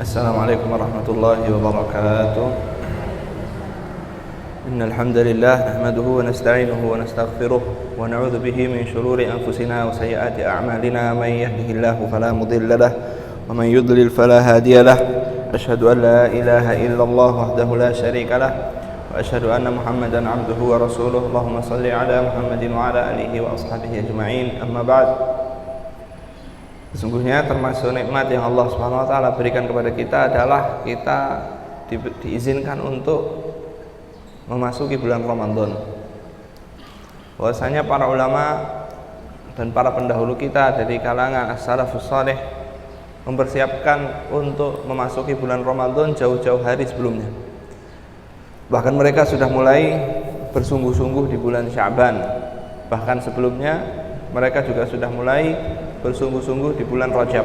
Assalamualaikum warahmatullahi wabarakatuh. Innal hamdalillah nahmaduhu wa nasta'inuhu wa nastaghfiruh wa na'udzu bihi min shururi anfusina wa sayyiati a'malina. May yahdihillahu fala mudilla lahu wa man yudlil fala hadiya lahu. Asyhadu an la ilaha illallah wahdahu la syarika lahu wa asyhadu anna Muhammadan 'abduhu wa rasuluh. Allahumma shalli 'ala Muhammadin wa 'ala alihi wa ashabihi ajma'in. Amma ba'd. Sesungguhnya termasuk nikmat yang Allah Subhanahu wa taala berikan kepada kita adalah kita diizinkan untuk memasuki bulan Ramadan. Bahwasanya para ulama dan para pendahulu kita dari kalangan as-salafus saleh mempersiapkan untuk memasuki bulan Ramadan jauh-jauh hari sebelumnya. Bahkan mereka sudah mulai bersungguh-sungguh di bulan Sya'ban. Bahkan sebelumnya mereka juga sudah mulai bersungguh-sungguh di bulan Rajab.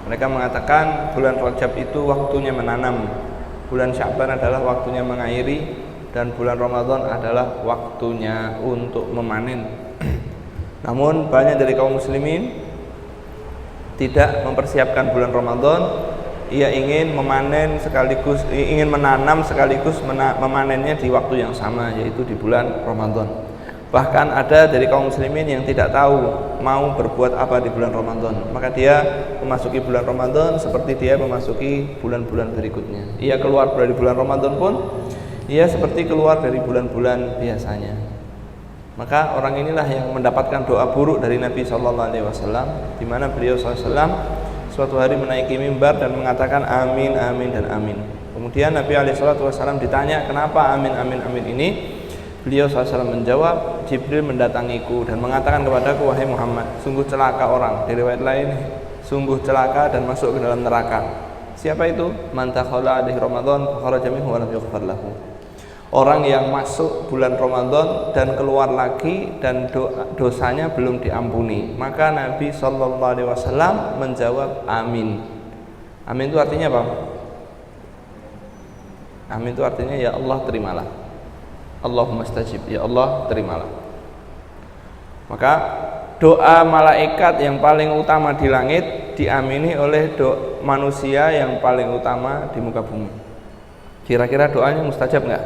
Mereka mengatakan bulan Rajab itu waktunya menanam, bulan Sya'ban adalah waktunya mengairi, dan bulan Ramadan adalah waktunya untuk memanen. Namun banyak dari kaum muslimin tidak mempersiapkan bulan Ramadan. Ia ingin memanen sekaligus, ingin menanam sekaligus memanennya di waktu yang sama, yaitu di bulan Ramadan. Bahkan ada dari kaum muslimin yang tidak tahu mau berbuat apa di bulan Ramadan, maka dia memasuki bulan Ramadan seperti dia memasuki bulan-bulan berikutnya. Ia keluar dari bulan Ramadan pun ia seperti keluar dari bulan-bulan biasanya. Maka orang inilah yang mendapatkan doa buruk dari Nabi SAW, di mana beliau SAW suatu hari menaiki mimbar dan mengatakan amin, amin, dan amin. Kemudian Nabi SAW ditanya kenapa amin, amin, amin ini. Beliau SAW menjawab, Jibril mendatangiku dan mengatakan kepadaku, wahai Muhammad, sungguh celaka orang. Di riwayat lain, sungguh celaka dan masuk ke dalam neraka. Siapa itu? Man takhala alaihi Ramadan fakharaja minhu wa lam yughfar lahu. Orang yang masuk bulan Ramadan dan keluar lagi dan dosanya belum diampuni. Maka Nabi SAW menjawab amin. Amin itu artinya apa? Amin itu artinya ya Allah terimalah. Allahumma stajib, ya Allah terimalah. Maka doa malaikat yang paling utama di langit diamini oleh manusia yang paling utama di muka bumi. Kira-kira doanya mustajab enggak?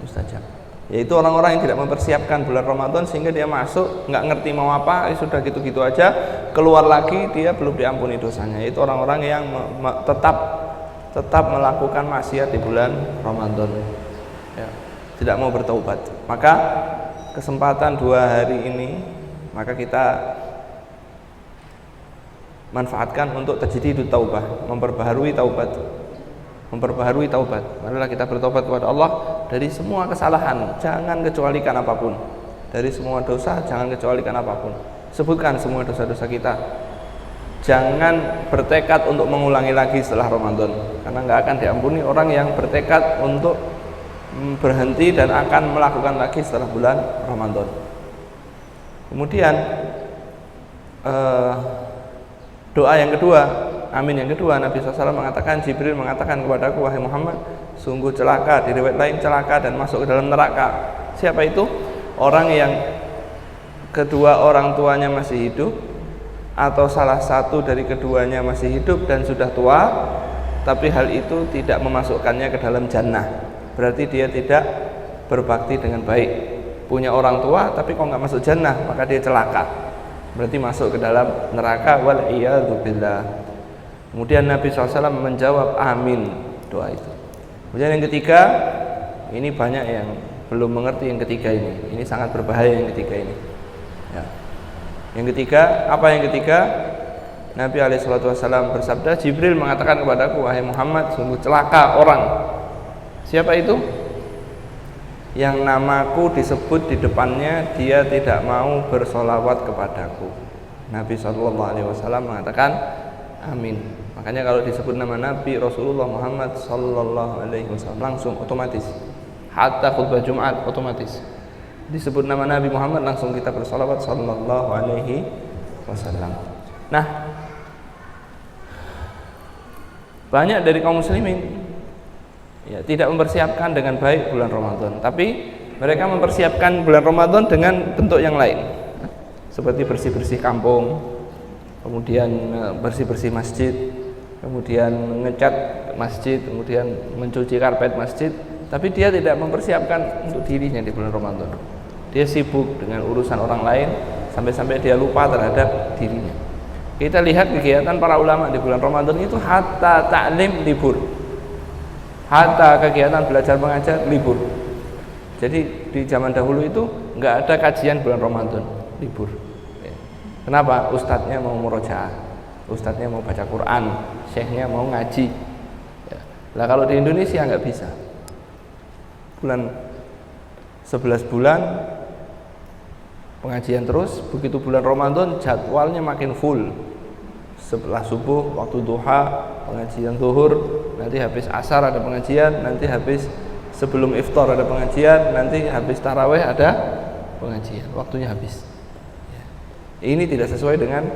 Mustajab. Yaitu orang-orang yang tidak mempersiapkan bulan Ramadan sehingga dia masuk enggak ngerti mau apa, sudah gitu-gitu aja, keluar lagi dia belum diampuni dosanya. Itu orang-orang yang tetap melakukan maksiat di bulan Ramadan. Ya. Tidak mau bertaubat. Maka kesempatan 2 hari ini maka kita manfaatkan untuk tajdidut taubah, memperbaharui taubat. Marilah kita bertobat kepada Allah dari semua kesalahan, jangan kecualikan apapun. Dari semua dosa, jangan kecualikan apapun. Sebutkan semua dosa-dosa kita. Jangan bertekad untuk mengulangi lagi setelah Ramadan, karena nggak akan diampuni orang yang bertekad untuk berhenti dan akan melakukan lagi setelah bulan Ramadan. Kemudian doa yang kedua, amin yang kedua, Nabi SAW mengatakan, Jibril mengatakan kepadaku, wahai Muhammad, sungguh celaka, di riwayat lain celaka dan masuk ke dalam neraka. Siapa itu? Orang yang kedua orang tuanya masih hidup, atau salah satu dari keduanya masih hidup dan sudah tua, tapi hal itu tidak memasukkannya ke dalam jannah. Berarti dia tidak berbakti dengan baik. Punya orang tua tapi kok nggak masuk jannah, maka dia celaka. Berarti masuk ke dalam neraka, wal iyadzu billah. Kemudian Nabi SAW menjawab amin doa itu. Kemudian yang ketiga, ini banyak yang belum mengerti yang ketiga ini. Ini sangat berbahaya yang ketiga ini. Ya. Yang ketiga, apa yang ketiga? Nabi SAW bersabda, Jibril mengatakan kepadaku, wahai Muhammad, sungguh celaka orang. Siapa itu? Yang namaku disebut di depannya, dia tidak mau bersolawat kepadaku. Nabi SAW mengatakan amin. Makanya kalau disebut nama Nabi Rasulullah Muhammad SAW langsung otomatis. Hatta khutbah Jumat otomatis disebut nama Nabi Muhammad langsung kita bersolawat sallallahu alaihi wasallam. Nah, banyak dari kaum muslimin ya, tidak mempersiapkan dengan baik bulan Ramadan, tapi mereka mempersiapkan bulan Ramadan dengan bentuk yang lain, seperti bersih-bersih kampung, kemudian bersih-bersih masjid, kemudian ngecat masjid, kemudian mencuci karpet masjid, tapi dia tidak mempersiapkan untuk dirinya di bulan Ramadan. Dia sibuk dengan urusan orang lain sampai-sampai dia lupa terhadap dirinya. Kita lihat kegiatan para ulama di bulan Ramadan itu hatta ta'lim libur, hatta kegiatan belajar mengajar libur. Jadi di zaman dahulu itu nggak ada kajian bulan Ramadan, libur. Kenapa? Ustadznya mau murojaah, ustadznya mau baca Quran, syekhnya mau ngaji. Lah kalau di Indonesia nggak bisa. 11 bulan pengajian terus, begitu bulan Ramadan jadwalnya makin full. Setelah subuh waktu duha pengajian zuhur, nanti habis asar ada pengajian, nanti habis sebelum iftar ada pengajian, nanti habis tarawih ada pengajian, waktunya habis. Ini tidak sesuai dengan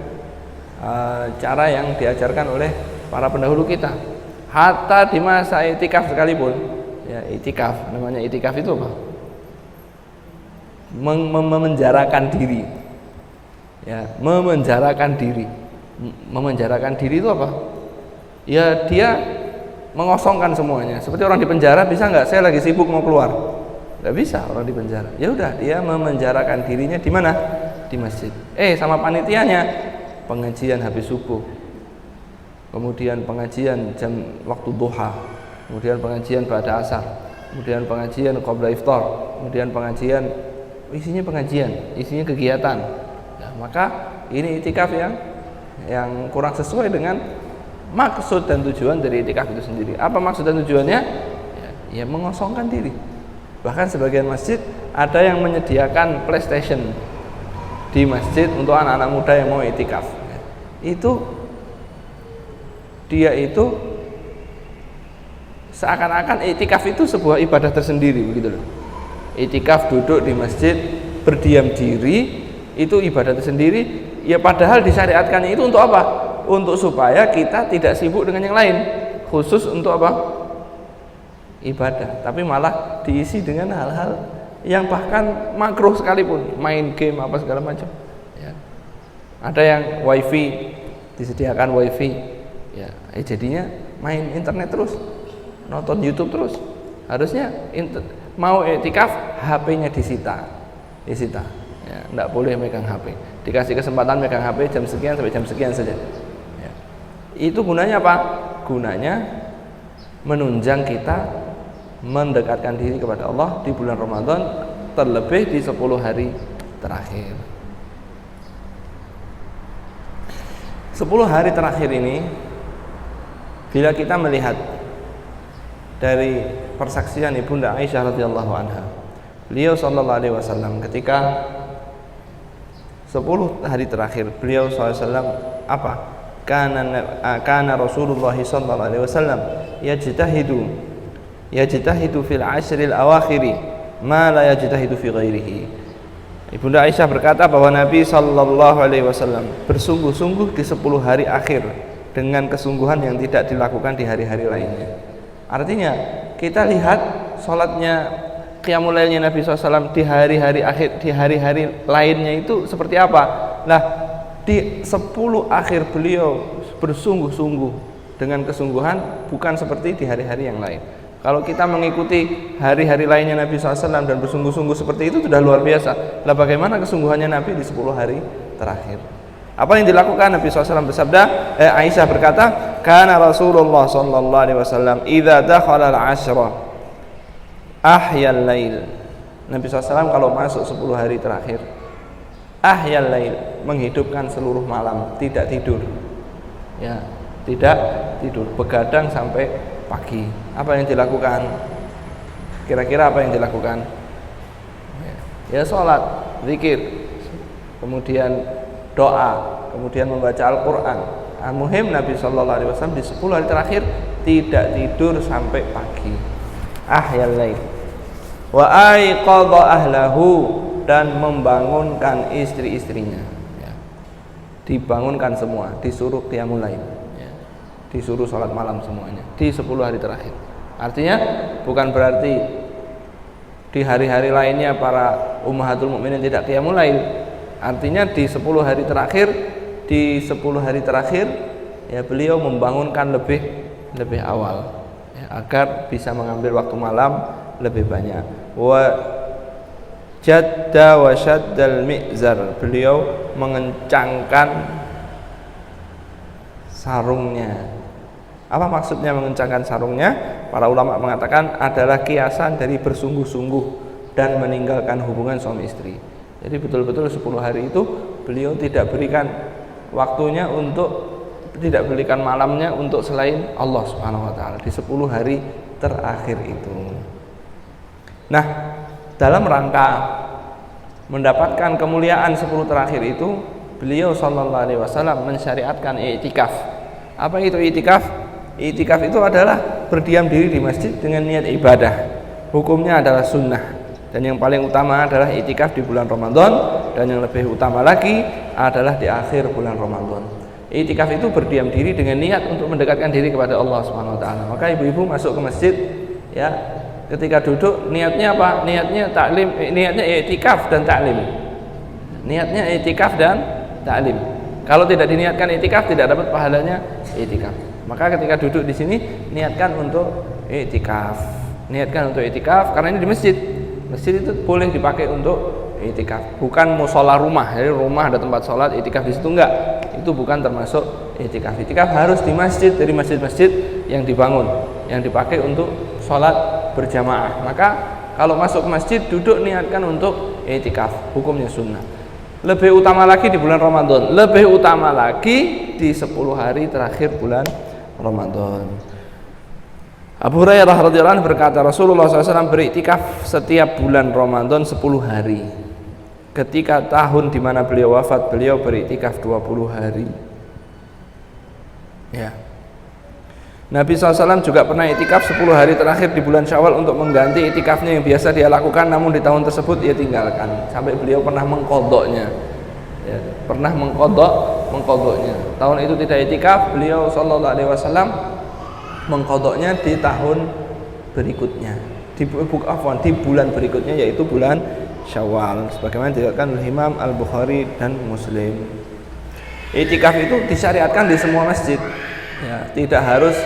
cara yang diajarkan oleh para pendahulu kita. Hatta di masa itikaf sekalipun, ya itikaf, namanya itikaf itu apa? Memenjarakan diri, ya memenjarakan diri. Memenjarakan diri itu apa? Ya dia mengosongkan semuanya. Seperti orang di penjara, bisa nggak? Saya lagi sibuk mau keluar, nggak bisa orang di penjara. Ya udah, dia memenjarakan dirinya di mana? Di masjid. Sama panitianya pengajian habis subuh, kemudian pengajian jam waktu duha, kemudian pengajian pada asar, kemudian pengajian qabla iftar, kemudian pengajian, isinya pengajian, isinya kegiatan. Nah, maka ini itikaf yang kurang sesuai dengan maksud dan tujuan dari itikaf itu sendiri. Apa maksud dan tujuannya? Ya mengosongkan diri. Bahkan sebagian masjid ada yang menyediakan PlayStation di masjid untuk anak-anak muda yang mau itikaf. Dia itu seakan-akan itikaf itu sebuah ibadah tersendiri, begitu loh. Itikaf duduk di masjid berdiam diri itu ibadah tersendiri. Ya padahal disyariatkan itu untuk apa? Untuk supaya kita tidak sibuk dengan yang lain, khusus untuk apa? Ibadah. Tapi malah diisi dengan hal-hal yang bahkan makruh sekalipun, main game apa segala macam. Ya. Ada yang wifi, disediakan wifi, ya jadinya main internet terus, nonton YouTube terus. Harusnya mau iktikaf HP-nya disita, ya, enggak boleh megang HP. Dikasih kesempatan megang HP jam sekian sampai jam sekian saja. Ya. Itu gunanya apa? Gunanya menunjang kita mendekatkan diri kepada Allah di bulan Ramadan, terlebih di 10 hari terakhir. 10 hari terakhir ini, bila kita melihat dari persaksian Ibunda Aisyah radhiyallahu anha, beliau sallallahu alaihi wasallam ketika 10 hari terakhir beliau sallallahu alaihi wasallam apa? Kana Rasulullah sallallahu alaihi wasallam yajtahidu fil ashril awakhiri ma la yajtahidu fi ghairihi. Ibunda Aisyah berkata bahwa Nabi sallallahu alaihi wasallam bersungguh-sungguh di 10 hari akhir dengan kesungguhan yang tidak dilakukan di hari-hari lainnya. Artinya kita lihat sholatnya qiyamul lailnya Nabi SAW di hari-hari akhir, di hari-hari lainnya itu seperti apa. Nah di 10 akhir beliau bersungguh-sungguh dengan kesungguhan, bukan seperti di hari-hari yang lain. Kalau kita mengikuti hari-hari lainnya Nabi SAW dan bersungguh-sungguh seperti itu sudah luar biasa. Lah bagaimana kesungguhannya Nabi di 10 hari terakhir? Apa yang dilakukan? Nabi SAW bersabda, Aisyah berkata, kana Rasulullah sallallahu alaihi wasallam idza dakhala al-ashra ahyal lail. Nabi SAW kalau masuk 10 hari terakhir, ahyal lail, menghidupkan seluruh malam, tidak tidur. Ya, tidak tidur, begadang sampai pagi. Apa yang dilakukan? Kira-kira apa yang dilakukan? Ya sholat, zikir, kemudian doa, kemudian membaca Al-Quran. Muhim Nabi Sallallahu Alaihi Wasallam di 10 hari terakhir tidak tidur sampai pagi. Ahyal lail wa aiqadha ahlahu, dan membangunkan istri-istrinya. Ya. Dibangunkan semua, disuruh qiyamul lail, ya. Disuruh sholat malam semuanya di 10 hari terakhir. Artinya bukan berarti di hari-hari lainnya para ummahatul mukminin tidak qiyamul lail. Artinya di 10 hari terakhir, ya beliau membangunkan lebih awal, ya, agar bisa mengambil waktu malam lebih banyak. Wa jadda wa syaddal mi'zar, beliau mengencangkan sarungnya. Apa maksudnya mengencangkan sarungnya? Para ulama mengatakan adalah kiasan dari bersungguh-sungguh dan meninggalkan hubungan suami istri. Jadi betul-betul 10 hari itu beliau tidak berikan waktunya tidak berikan malamnya untuk selain Allah Subhanahu wa taala di 10 hari terakhir itu. Nah, dalam rangka mendapatkan kemuliaan 10 terakhir itu, beliau sallallahu alaihi wasallam mensyariatkan i'tikaf. Apa itu i'tikaf? I'tikaf itu adalah berdiam diri di masjid dengan niat ibadah. Hukumnya adalah sunnah. Dan yang paling utama adalah i'tikaf di bulan Ramadan, dan yang lebih utama lagi adalah di akhir bulan Ramadan. I'tikaf itu berdiam diri dengan niat untuk mendekatkan diri kepada Allah Subhanahu wa taala. Maka ibu-ibu masuk ke masjid, ya, ketika duduk niatnya apa? Niatnya taklim, niatnya i'tikaf dan taklim. Niatnya i'tikaf dan taklim. Kalau tidak diniatkan i'tikaf tidak dapat pahalanya i'tikaf. Maka ketika duduk di sini niatkan untuk i'tikaf. Niatkan untuk i'tikaf karena ini di masjid. Masjid itu boleh dipakai untuk i'tikaf, bukan musola rumah. Jadi rumah ada tempat sholat, i'tikaf di situ enggak. Itu bukan termasuk i'tikaf. I'tikaf harus di masjid, dari masjid-masjid yang dibangun, yang dipakai untuk sholat berjamaah. Maka kalau masuk ke masjid duduk niatkan untuk i'tikaf, hukumnya sunnah. Lebih utama lagi di bulan Ramadan, lebih utama lagi di 10 hari terakhir bulan Ramadan. Abu Hurairah radhiyallahu anhu berkata, Rasulullah SAW beriktikaf setiap bulan Ramadan 10 hari. Ketika tahun di mana beliau wafat, beliau beriktikaf 20 hari. Ya. Nabi SAW juga pernah iktikaf 10 hari terakhir di bulan Syawal untuk mengganti iktikafnya yang biasa dia lakukan, namun di tahun tersebut ia tinggalkan. Sampai beliau pernah mengkodoknya, ya, pernah mengkodoknya. Tahun itu tidak iktikaf, beliau Shallallahu Alaihi Wasallam mengkodoknya di tahun berikutnya, di bulan berikutnya, yaitu bulan Syawal, sebagaimana diriwayatkan oleh Imam Al-Bukhari dan Muslim. Iktikaf itu disyariatkan di semua masjid, ya, tidak harus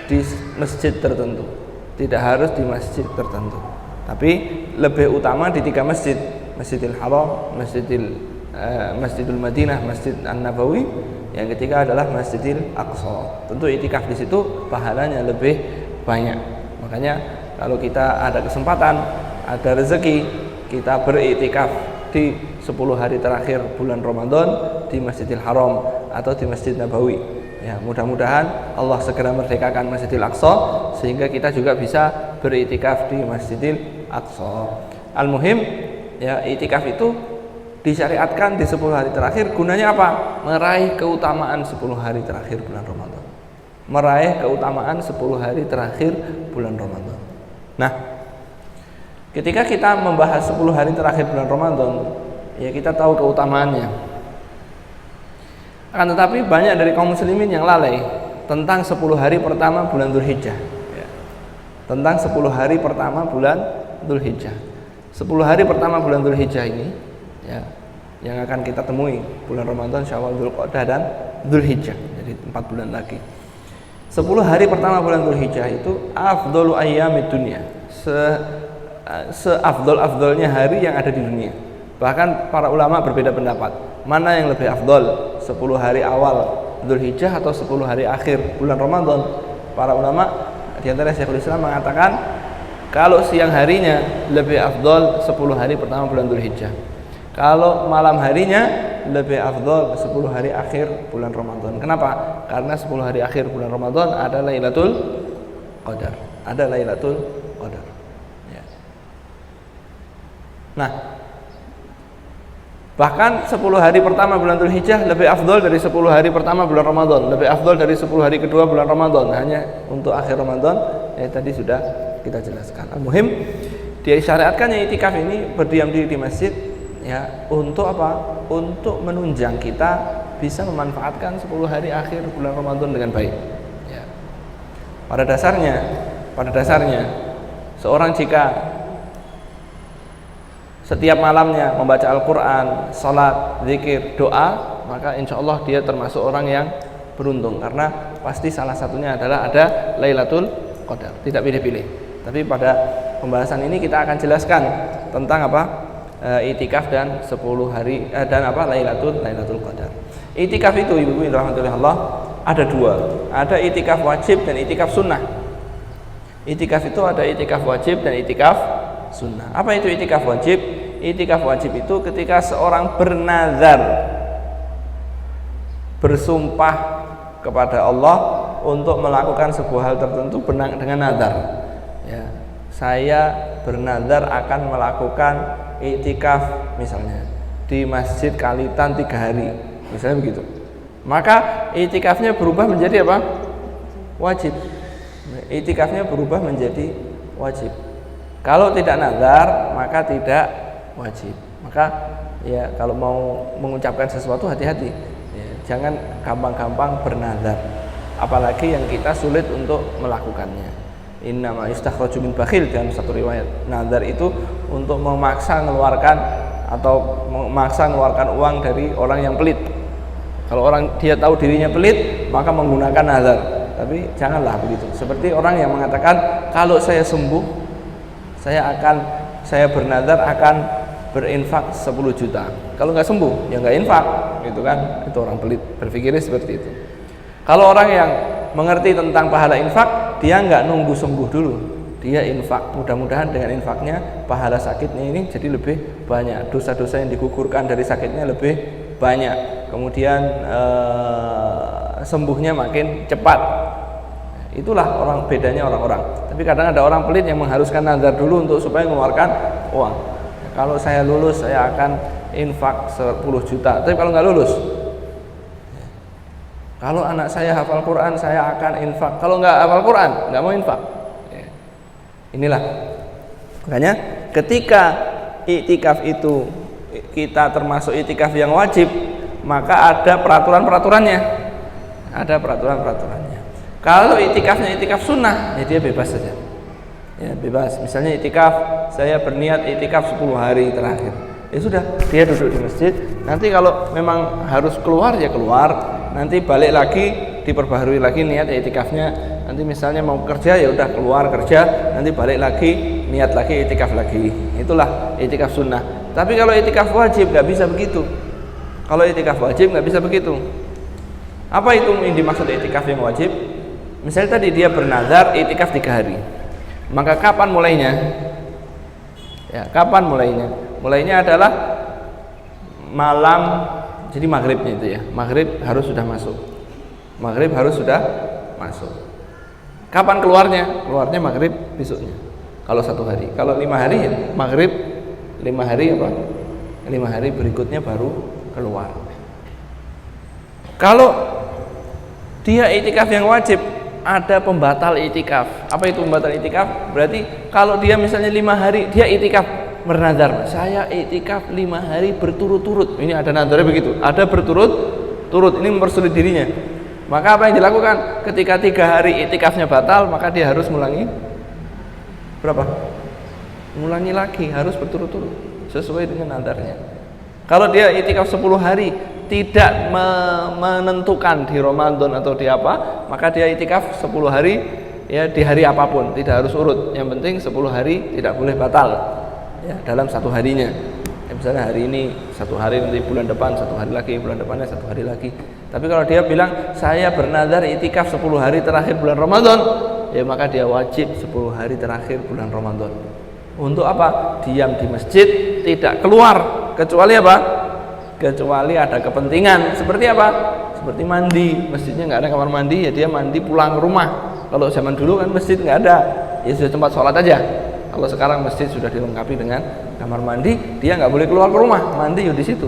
di masjid tertentu, tidak harus di masjid tertentu, tapi lebih utama di 3 masjid: Masjidil Haram, Masjidul Madinah, Masjid An-Nabawi. Yang ketiga adalah Masjidil Aqsa. Tentu iktikaf di situ pahalanya lebih banyak. Makanya kalau kita ada kesempatan, ada rezeki, kita beriktikaf di 10 hari terakhir bulan Ramadan di Masjidil Haram atau di Masjid Nabawi. Ya, mudah-mudahan Allah segera merdekakan Masjidil Aqsa sehingga kita juga bisa beriktikaf di Masjidil Aqsa. Al-muhim, ya, iktikaf itu disyariatkan di 10 hari terakhir. Gunanya apa? Meraih keutamaan 10 hari terakhir bulan Ramadan. Meraih keutamaan 10 hari terakhir bulan Ramadan. Nah, ketika kita membahas 10 hari terakhir bulan Ramadan, ya, kita tahu keutamaannya. Akan tetapi banyak dari kaum muslimin yang lalai tentang 10 hari pertama bulan Dzulhijjah, ya. Tentang 10 hari pertama bulan Dzulhijjah. 10 hari pertama bulan Dzulhijjah ini, ya, yang akan kita temui bulan Ramadan, Syawal, Dzulqa'dah dan Dzulhijjah. Jadi 4 bulan lagi. 10 hari pertama bulan Dzulhijjah itu afdhalu ayyamid dunya. Seafdol-afdolnya hari yang ada di dunia. Bahkan para ulama berbeda pendapat, mana yang lebih afdol, 10 hari awal Dzulhijjah atau 10 hari akhir bulan Ramadan. Para ulama di antara Syekhul Islam mengatakan kalau siang harinya lebih afdol 10 hari pertama bulan Dzulhijjah. Kalau malam harinya lebih afdol 10 hari akhir bulan Ramadan. Kenapa? Karena 10 hari akhir bulan Ramadan ada Lailatul Qadar. Ada Lailatul Qadar. Ya. Nah, bahkan 10 hari pertama bulan Dzulhijjah lebih afdol dari 10 hari pertama bulan Ramadan, lebih afdol dari 10 hari kedua bulan Ramadan. Hanya untuk akhir Ramadan, tadi sudah kita jelaskan. Al-muhim, disyariatkannya iktikaf ini berdiam diri di masjid, ya, untuk apa? Untuk menunjang kita bisa memanfaatkan 10 hari akhir bulan Ramadan dengan baik, ya. Pada dasarnya seorang jika setiap malamnya membaca Al-Quran, salat, zikir, doa, maka insya Allah dia termasuk orang yang beruntung, karena pasti salah satunya adalah ada Lailatul Qadar, tidak pilih-pilih. Tapi pada pembahasan ini kita akan jelaskan tentang apa itikaf dan 10 hari dan apa Lailatul Qadar. Itikaf itu ibu-ibu yang dirahmati Allah ada dua, ada itikaf wajib dan itikaf sunnah. Itikaf itu ada itikaf wajib dan itikaf sunnah. Apa itu itikaf wajib? Itikaf wajib itu ketika seorang bernazar, bersumpah kepada Allah untuk melakukan sebuah hal tertentu dengan nazar. Ya, saya bernazar akan melakukan itikaf misalnya di Masjid Kalitan 3 hari, misalnya begitu. Maka itikafnya berubah menjadi apa? Wajib. Itikafnya berubah menjadi wajib. Kalau tidak nazar maka tidak wajib. Maka ya kalau mau mengucapkan sesuatu hati-hati. Ya, jangan gampang-gampang bernazar. Apalagi yang kita sulit untuk melakukannya. Innama yustakhraju min bakhil, dalam satu riwayat. Nazar itu untuk memaksa mengeluarkan uang dari orang yang pelit. Kalau orang dia tahu dirinya pelit, maka menggunakan nazar. Tapi janganlah begitu. Seperti orang yang mengatakan, kalau saya sembuh, saya bernazar akan berinfak 10 juta. Kalau nggak sembuh, ya nggak infak, gitu kan? Itu orang pelit, berpikirnya seperti itu. Kalau orang yang mengerti tentang pahala infak, dia nggak nunggu sembuh dulu, dia infak. Mudah-mudahan dengan infaknya pahala sakitnya ini jadi lebih banyak, dosa-dosa yang digugurkan dari sakitnya lebih banyak, kemudian sembuhnya makin cepat. Itulah bedanya orang-orang. Tapi kadang ada orang pelit yang mengharuskan nazar dulu untuk supaya mengeluarkan uang. Kalau saya lulus saya akan infak 10 juta. Tapi kalau nggak lulus, kalau anak saya hafal Quran saya akan infak. Kalau nggak hafal Quran nggak mau infak. Inilah makanya ketika iktikaf itu kita termasuk iktikaf yang wajib, maka ada peraturan-peraturannya. Ada peraturan-peraturannya. Kalau iktikafnya iktikaf sunnah, ya dia bebas saja. Ya, bebas. Misalnya iktikaf, saya berniat iktikaf 10 hari terakhir. Ya sudah, dia duduk di masjid. Nanti kalau memang harus keluar ya keluar. Nanti balik lagi, diperbaharui lagi niat iktikafnya. Nanti misalnya mau kerja ya udah keluar kerja, nanti balik lagi niat lagi iktikaf lagi. Itulah iktikaf sunnah. Tapi kalau iktikaf wajib nggak bisa begitu. Kalau iktikaf wajib nggak bisa begitu. Apa itu yang dimaksud iktikaf yang wajib? Misalnya tadi dia bernazar iktikaf 3 hari. Maka kapan mulainya? Ya, kapan mulainya? Mulainya adalah malam, jadi maghribnya itu ya. Maghrib harus sudah masuk. Maghrib harus sudah masuk. Kapan keluarnya? Keluarnya maghrib besoknya. Kalau 1 hari. Kalau 5 hari ya maghrib 5 hari apa? 5 hari berikutnya baru keluar. Kalau dia iktikaf yang wajib, ada pembatal iktikaf. Apa itu pembatal iktikaf? Berarti kalau dia misalnya 5 hari dia iktikaf bernazar, saya iktikaf 5 hari berturut-turut. Ini ada nazarnya begitu. Ada berturut-turut, ini mempersulit dirinya. Maka apa yang dilakukan? Ketika 3 hari iktikafnya batal, maka dia harus mengulangi berapa? Mengulangi lagi, harus berturut-turut sesuai dengan nazarnya. Kalau dia iktikaf 10 hari tidak menentukan di Ramadan atau di apa, maka dia iktikaf 10 hari ya di hari apapun, tidak harus urut. Yang penting 10 hari tidak boleh batal ya dalam 1 harinya. Ya, misalnya hari ini 1 hari, nanti bulan depan 1 hari lagi, bulan depannya 1 hari lagi. Tapi kalau dia bilang saya bernazar iktikaf 10 hari terakhir bulan Ramadan, ya maka dia wajib 10 hari terakhir bulan Ramadan. Untuk apa? Diam di masjid, tidak keluar, kecuali apa? Kecuali ada kepentingan. Seperti apa? Seperti mandi. Masjidnya nggak ada kamar mandi, ya dia mandi pulang rumah. Kalau zaman dulu kan masjid nggak ada, ya sudah tempat sholat aja. Kalau sekarang masjid sudah dilengkapi dengan kamar mandi, dia nggak boleh keluar ke rumah, mandi ya di situ.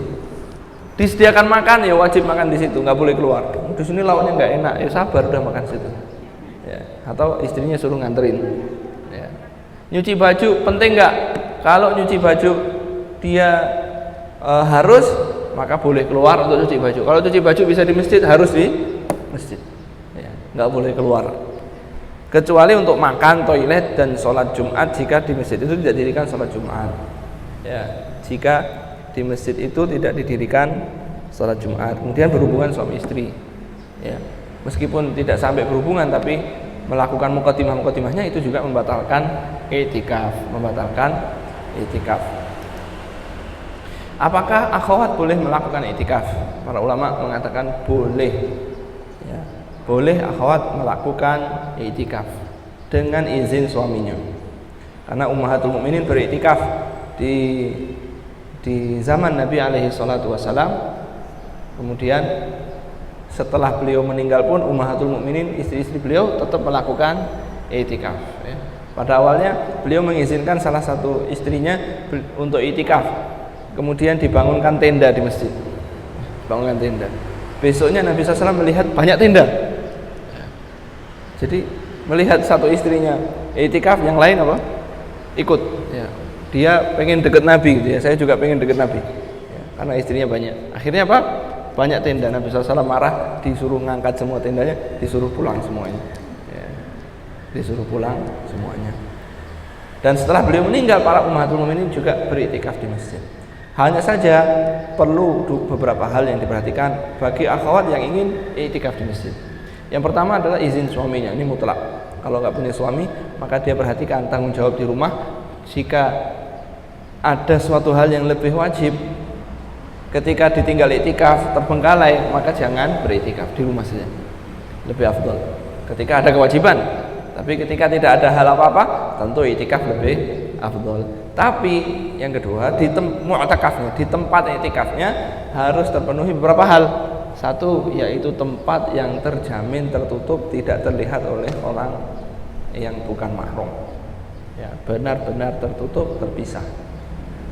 Disediakan makan, ya wajib makan di situ, nggak boleh keluar. Di sini lauknya nggak enak, ya sabar udah makan situ. Ya. Atau istrinya suruh nganterin. Ya. Nyuci baju penting nggak? Kalau nyuci baju dia harus, maka boleh keluar untuk cuci baju. Kalau cuci baju bisa di masjid, harus di masjid. Ya, nggak boleh keluar. Kecuali untuk makan, toilet dan sholat Jumat jika di masjid itu tidak didirikan sholat Jumat. Ya, jika di masjid itu tidak didirikan sholat Jumat, kemudian berhubungan suami istri. Ya, meskipun tidak sampai berhubungan tapi melakukan mukadimah-mukadimahnya itu juga membatalkan i'tikaf, Apakah akhwat boleh melakukan i'tikaf? Para ulama mengatakan boleh. Ya, boleh akhwat melakukan i'tikaf dengan izin suaminya. Karena ummahatul mukminin beriktikaf di zaman Nabi alaihi salatu wasalam. Kemudian setelah beliau meninggal pun ummahatul mukminin, istri-istri beliau tetap melakukan i'tikaf. Ya. Pada awalnya beliau mengizinkan salah satu istrinya untuk i'tikaf. Kemudian dibangunkan tenda di masjid. Bangunkan tenda. Besoknya Nabi SAW melihat banyak tenda. Jadi melihat satu istrinya i'tikaf, yang lain apa? Ikut. Ya. Dia pengen deket Nabi, gitu ya. Saya juga pengen deket Nabi. Ya, karena istrinya banyak. Akhirnya apa? Banyak tenda. Nabi SAW marah, disuruh ngangkat semua tendanya, disuruh pulang semuanya. Ya. Disuruh pulang semuanya. Dan setelah beliau meninggal, para ummahatul mukminin juga beriktikaf di masjid. Hanya saja perlu beberapa hal yang diperhatikan bagi akhwat yang ingin i'tikaf di masjid. Yang pertama adalah izin suaminya, ini mutlak. Kalau nggak punya suami, maka dia perhatikan tanggung jawab di rumah. Jika ada suatu hal yang lebih wajib, ketika ditinggal i'tikaf terbengkalai, maka jangan beriktikaf di rumah saja. Lebih afdal. Ketika ada kewajiban, tapi ketika tidak ada hal apa-apa, tentu i'tikaf lebih afdal. Tapi yang kedua, di mu'takafnya, di tempat i'tikafnya harus terpenuhi beberapa hal. Satu, yaitu tempat yang terjamin tertutup, tidak terlihat oleh orang yang bukan mahram. Ya, benar-benar tertutup, terpisah.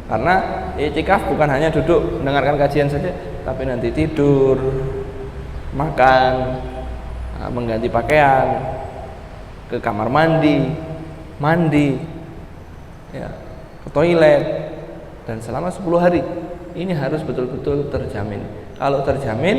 Karena i'tikaf bukan hanya duduk mendengarkan kajian saja, tapi nanti tidur, makan, mengganti pakaian, ke kamar mandi, ya, ke toilet, dan selama 10 hari ini harus betul-betul terjamin. Kalau terjamin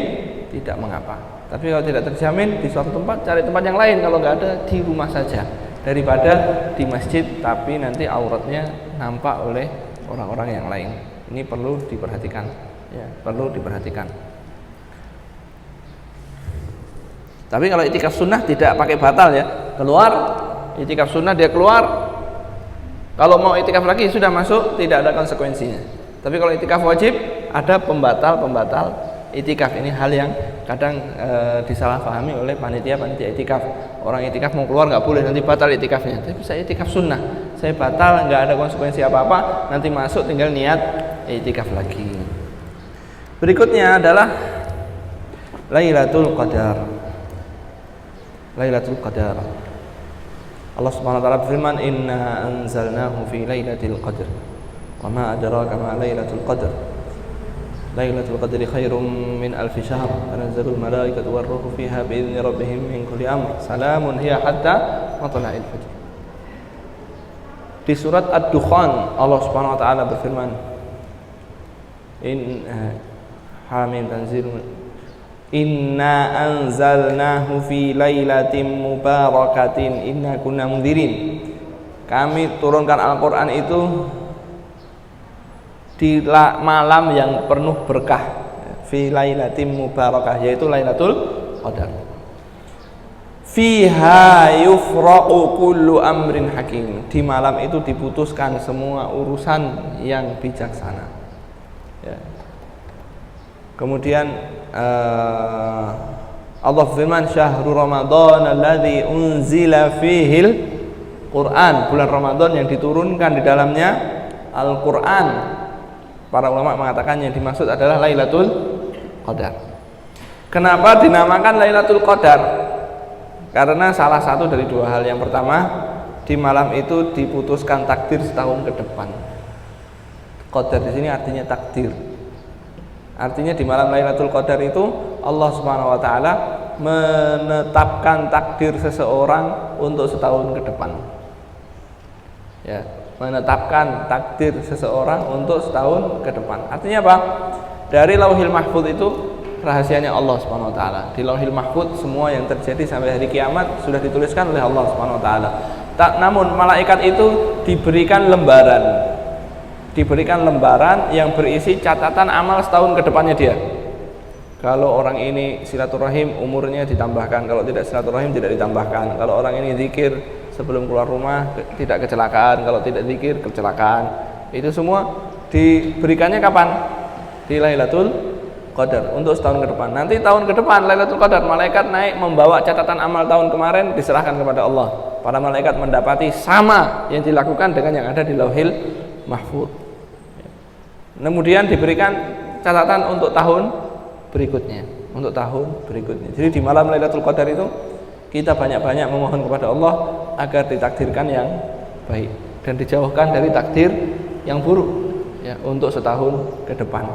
tidak mengapa, tapi kalau tidak terjamin di suatu tempat, cari tempat yang lain. Kalau nggak ada, di rumah saja, daripada di masjid tapi nanti auratnya nampak oleh orang-orang yang lain. Ini perlu diperhatikan, ya, perlu diperhatikan. Tapi kalau i'tikaf sunnah tidak pakai batal, ya, keluar i'tikaf sunnah, dia keluar. Kalau mau i'tikaf lagi sudah masuk, tidak ada konsekuensinya. Tapi kalau i'tikaf wajib, ada pembatal i'tikaf. Ini hal yang kadang disalahpahami oleh panitia i'tikaf. Orang i'tikaf mau keluar nggak boleh, nanti batal i'tikafnya. Tapi saya i'tikaf sunnah, saya batal, nggak ada konsekuensi apa-apa. Nanti masuk tinggal niat i'tikaf lagi. Berikutnya adalah Lailatul Qadar. Lailatul Qadar. Allah Subhanahu wa taala berfirman, "Inna anzalnahu fi lailatul qadr. Wa ma adraka ma lailatul qadr. Lailatul qadri khairum min alfi syahr. Tanazzalul malaikatu war ruhu fiha bi idzni rabbihim min kulli amr. Salamun hiya hatta matla'il fajr." Di surat Ad-Dukhan Allah Subhanahu wa taala berfirman, Hamim tanzilun Inna anzalnahu fi lailatin mubarakatin inna kunna mundzirin. Kami turunkan Al-Qur'an itu di malam yang penuh berkah, fi lailatin mubarakah, yaitu Lailatul Qadar. Fiha yufraqu kullu amrin hakim. Di malam itu diputuskan semua urusan yang bijaksana. Ya. Kemudian Allah firman, syahrul Ramadan alladzi unzila fihil Quran. Bulan Ramadan yang diturunkan di dalamnya Al-Quran. Para ulama mengatakan yang dimaksud adalah Lailatul Qadar. Kenapa dinamakan Lailatul Qadar? Karena salah satu dari dua hal. Yang pertama, di malam itu diputuskan takdir setahun ke depan. Qadar di sini artinya takdir. Artinya di malam Lailatul Qadar itu Allah Subhanahu wa taala menetapkan takdir seseorang untuk setahun ke depan. Ya, menetapkan takdir seseorang untuk setahun ke depan. Artinya apa? Dari Lauhil Mahfuz itu rahasianya Allah Subhanahu wa taala. Di Lauhil Mahfuz semua yang terjadi sampai hari kiamat sudah dituliskan oleh Allah Subhanahu wa taala. Namun malaikat itu diberikan lembaran yang berisi catatan amal setahun ke depannya dia. Kalau orang ini silaturahim umurnya ditambahkan, kalau tidak silaturahim tidak ditambahkan. Kalau orang ini zikir sebelum keluar rumah tidak kecelakaan, kalau tidak zikir kecelakaan. Itu semua diberikannya kapan? Di Lailatul Qadar untuk setahun ke depan. Nanti tahun ke depan Lailatul Qadar malaikat naik membawa catatan amal tahun kemarin diserahkan kepada Allah. Para malaikat mendapati sama yang dilakukan dengan yang ada di Lauhil Mahfuz. Kemudian diberikan catatan untuk tahun berikutnya, untuk tahun berikutnya. Jadi di malam Lailatul Qadar itu kita banyak-banyak memohon kepada Allah agar ditakdirkan yang baik dan dijauhkan dari takdir yang buruk ya untuk setahun ke depan.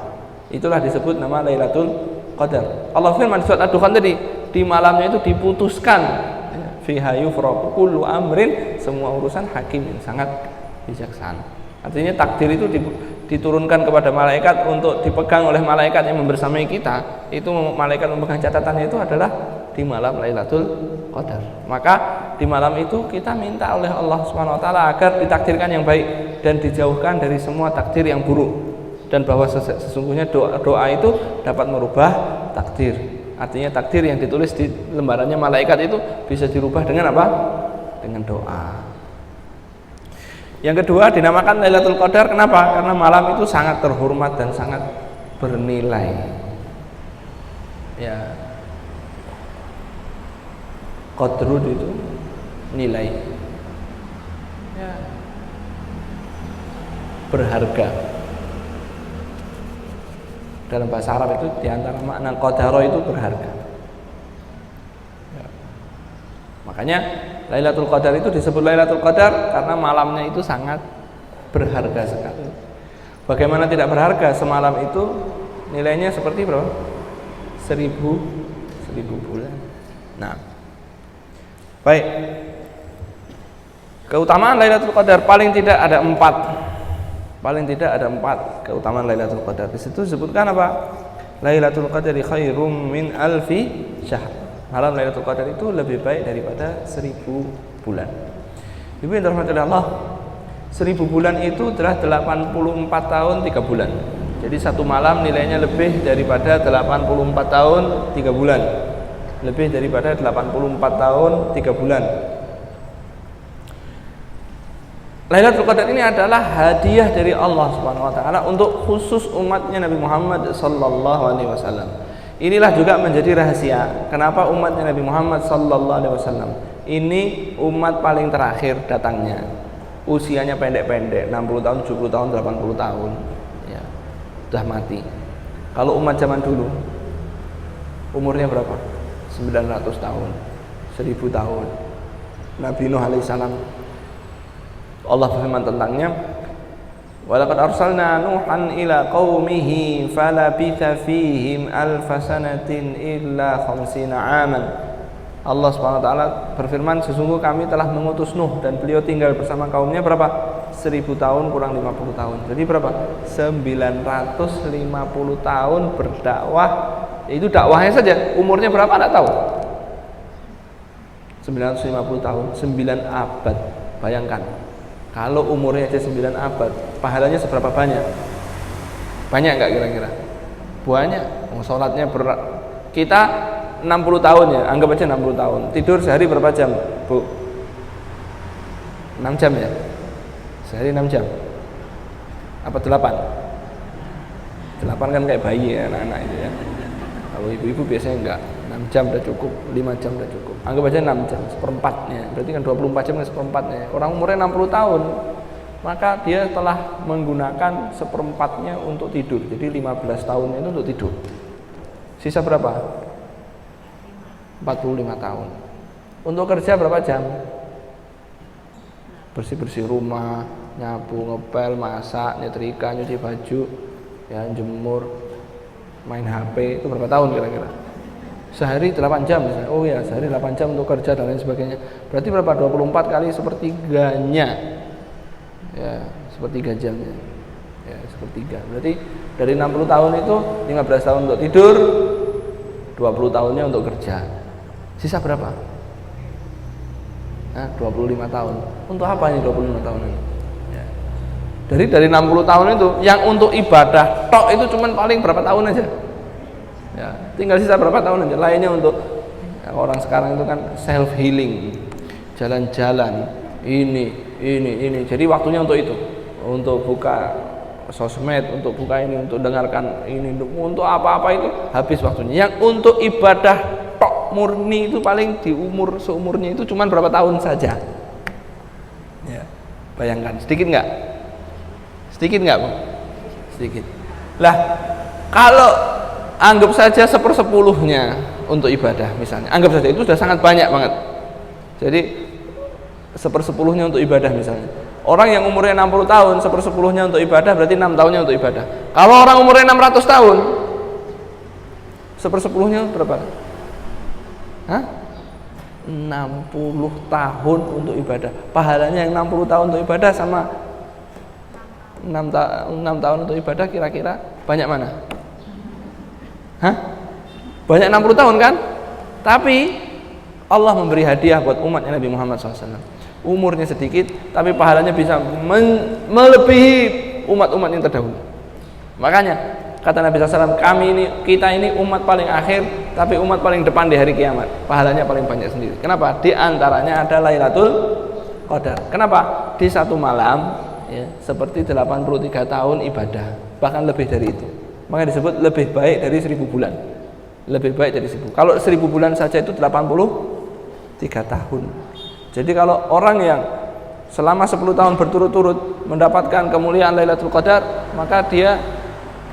Itulah disebut nama Lailatul Qadar. Allah firman surat Ad-Dukhan tadi, di malamnya itu diputuskan fiha yufraqu kullu amrin, semua urusan hakim yang sangat bijaksana. Artinya takdir itu diturunkan kepada malaikat untuk dipegang oleh malaikat yang membersamai kita. Itu malaikat memegang catatannya itu adalah di malam Lailatul Qadar. Maka di malam itu kita minta oleh Allah Subhanahu wa taala agar ditakdirkan yang baik dan dijauhkan dari semua takdir yang buruk, dan bahwa sesungguhnya doa itu dapat merubah takdir. Artinya takdir yang ditulis di lembarannya malaikat itu bisa dirubah dengan apa? Dengan doa. Yang kedua dinamakan Lailatul Qadar, kenapa? Karena malam itu sangat terhormat dan sangat bernilai. Ya. Qadrud itu nilai. Ya. Berharga. Dalam bahasa Arab itu diantara makna qadaro itu berharga. Ya. Makanya Lailatul Qadar itu disebut Lailatul Qadar karena malamnya itu sangat berharga sekali. Bagaimana tidak berharga? Semalam itu nilainya seperti berapa? 1000 bulan. Nah, baik. Keutamaan Lailatul Qadar paling tidak ada 4. Paling tidak ada 4 keutamaan Lailatul Qadar. Di situ disebutkan apa? Lailatul Qadari khairum min alfi syahr. Malam Lailatul Qadar itu lebih baik daripada 1000 bulan. Ibu yang dirahmati Allah, 1000 bulan itu adalah 84 tahun 3 bulan. Jadi satu malam nilainya lebih daripada 84 tahun 3 bulan. Lebih daripada 84 tahun 3 bulan. Lailatul Qadar ini adalah hadiah dari Allah Subhanahu wa taala untuk khusus umatnya Nabi Muhammad sallallahu alaihi wasallam. Inilah juga menjadi rahasia kenapa umatnya Nabi Muhammad sallallahu alaihi wasallam ini umat paling terakhir datangnya. Usianya pendek-pendek, 60 tahun, 70 tahun, 80 tahun. Ya. Sudah mati. Kalau umat zaman dulu umurnya berapa? 900 tahun, 1000 tahun. Nabi Nuh alaihissalam Allah berfirman tentangnya, walaqad arsalna Nuhan ila qaumihi falabitha fihim alfasanatin illa khamsina aman. Allah Subhanahu wa taala berfirman, sesungguh kami telah mengutus Nuh dan beliau tinggal bersama kaumnya berapa? 1000 tahun kurang 50 tahun. Jadi berapa? 950 tahun berdakwah. Itu dakwahnya saja. Umurnya berapa enggak tahu. 950 tahun, 9 abad. Bayangkan. Kalau umurnya aja 9 abad, pahalanya seberapa banyak? Banyak enggak kira-kira? Banyak. Sholatnya berat. Kita 60 tahun ya, anggap aja 60 tahun. Tidur sehari berapa jam, Bu? 6 jam ya? Sehari 6 jam. Apa 8? 8 kan kayak bayi ya, anak-anak itu ya. Kalau ibu-ibu biasanya enggak. 6 jam udah cukup, 5 jam udah cukup. Anggap aja 6 jam, seperempatnya. Berarti kan 24 jam kan seperempatnya. Orang umurnya 60 tahun, maka dia telah menggunakan seperempatnya untuk tidur. Jadi 15 tahunnya itu untuk tidur. Sisa berapa? 45 tahun. Untuk kerja berapa jam? Bersih-bersih rumah, nyapu, ngepel, masak, nyetrika, nyuci baju, ya jemur, main HP, itu berapa tahun kira-kira? Sehari 8 jam misalnya. Oh ya, sehari 8 jam untuk kerja dan lain sebagainya. Berarti berapa? 24 kali sepertiganya. Ya, sepertiga jamnya. Ya, sepertiga. Berarti dari 60 tahun itu 15 tahun untuk tidur, 20 tahunnya untuk kerja. Sisa berapa? Nah, 25 tahun. Untuk apa ini 25 tahun ini? Ya. Dari 60 tahun itu yang untuk ibadah tok itu cuman paling berapa tahun aja? Ya, tinggal sisa berapa tahun aja. Lainnya untuk orang sekarang itu kan self healing, jalan-jalan, ini. Jadi waktunya untuk itu, untuk buka sosmed, untuk buka ini, untuk dengarkan ini, untuk apa-apa itu habis waktunya. Yang untuk ibadah tok murni itu paling di seumurnya itu cuma berapa tahun saja. Ya, bayangkan, sedikit nggak? Sedikit nggak, Bang? Sedikit. Lah, kalau anggap saja 1/10-nya untuk ibadah misalnya, anggap saja itu sudah sangat banyak banget. Jadi 1/10-nya untuk ibadah misalnya. Orang yang umurnya 60 tahun, 1/10-nya untuk ibadah, berarti 6 tahunnya untuk ibadah. Kalau orang umurnya 600 tahun, 1/10-nya berapa? Hah? 60 tahun untuk ibadah. Pahalanya yang 60 tahun untuk ibadah sama 6 tahun untuk ibadah, kira-kira banyak mana? Hah? Banyak 60 tahun kan? Tapi Allah memberi hadiah buat umatnya Nabi Muhammad SAW. Umurnya sedikit, tapi pahalanya bisa melebihi umat-umat yang terdahulu. Makanya kata Nabi SAW, kita ini umat paling akhir, tapi umat paling depan di hari kiamat. Pahalanya paling banyak sendiri. Kenapa? Di antaranya ada Lailatul Qadar. Kenapa? Di satu malam, ya, seperti 83 tahun ibadah, bahkan lebih dari itu. Maka disebut lebih baik dari 1000 bulan. Lebih baik dari 1000. Kalau 1000 bulan saja itu 83 tahun. Jadi kalau orang yang selama 10 tahun berturut-turut mendapatkan kemuliaan Lailatul Qadar, maka dia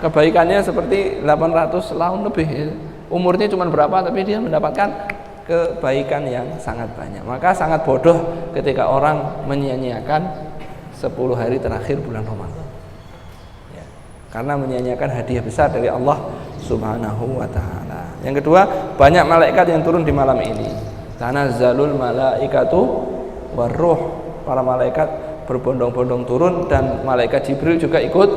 kebaikannya seperti 800 tahun lebih. Umurnya cuma berapa, tapi dia mendapatkan kebaikan yang sangat banyak. Maka sangat bodoh ketika orang menyia-nyiakan 10 hari terakhir bulan Ramadan. Ya, karena menyia-nyiakan hadiah besar dari Allah Subhanahu wa taala. Yang kedua, banyak malaikat yang turun di malam ini. Tanazzalul malaikatu warruh. Para malaikat berbondong-bondong turun, dan malaikat Jibril juga ikut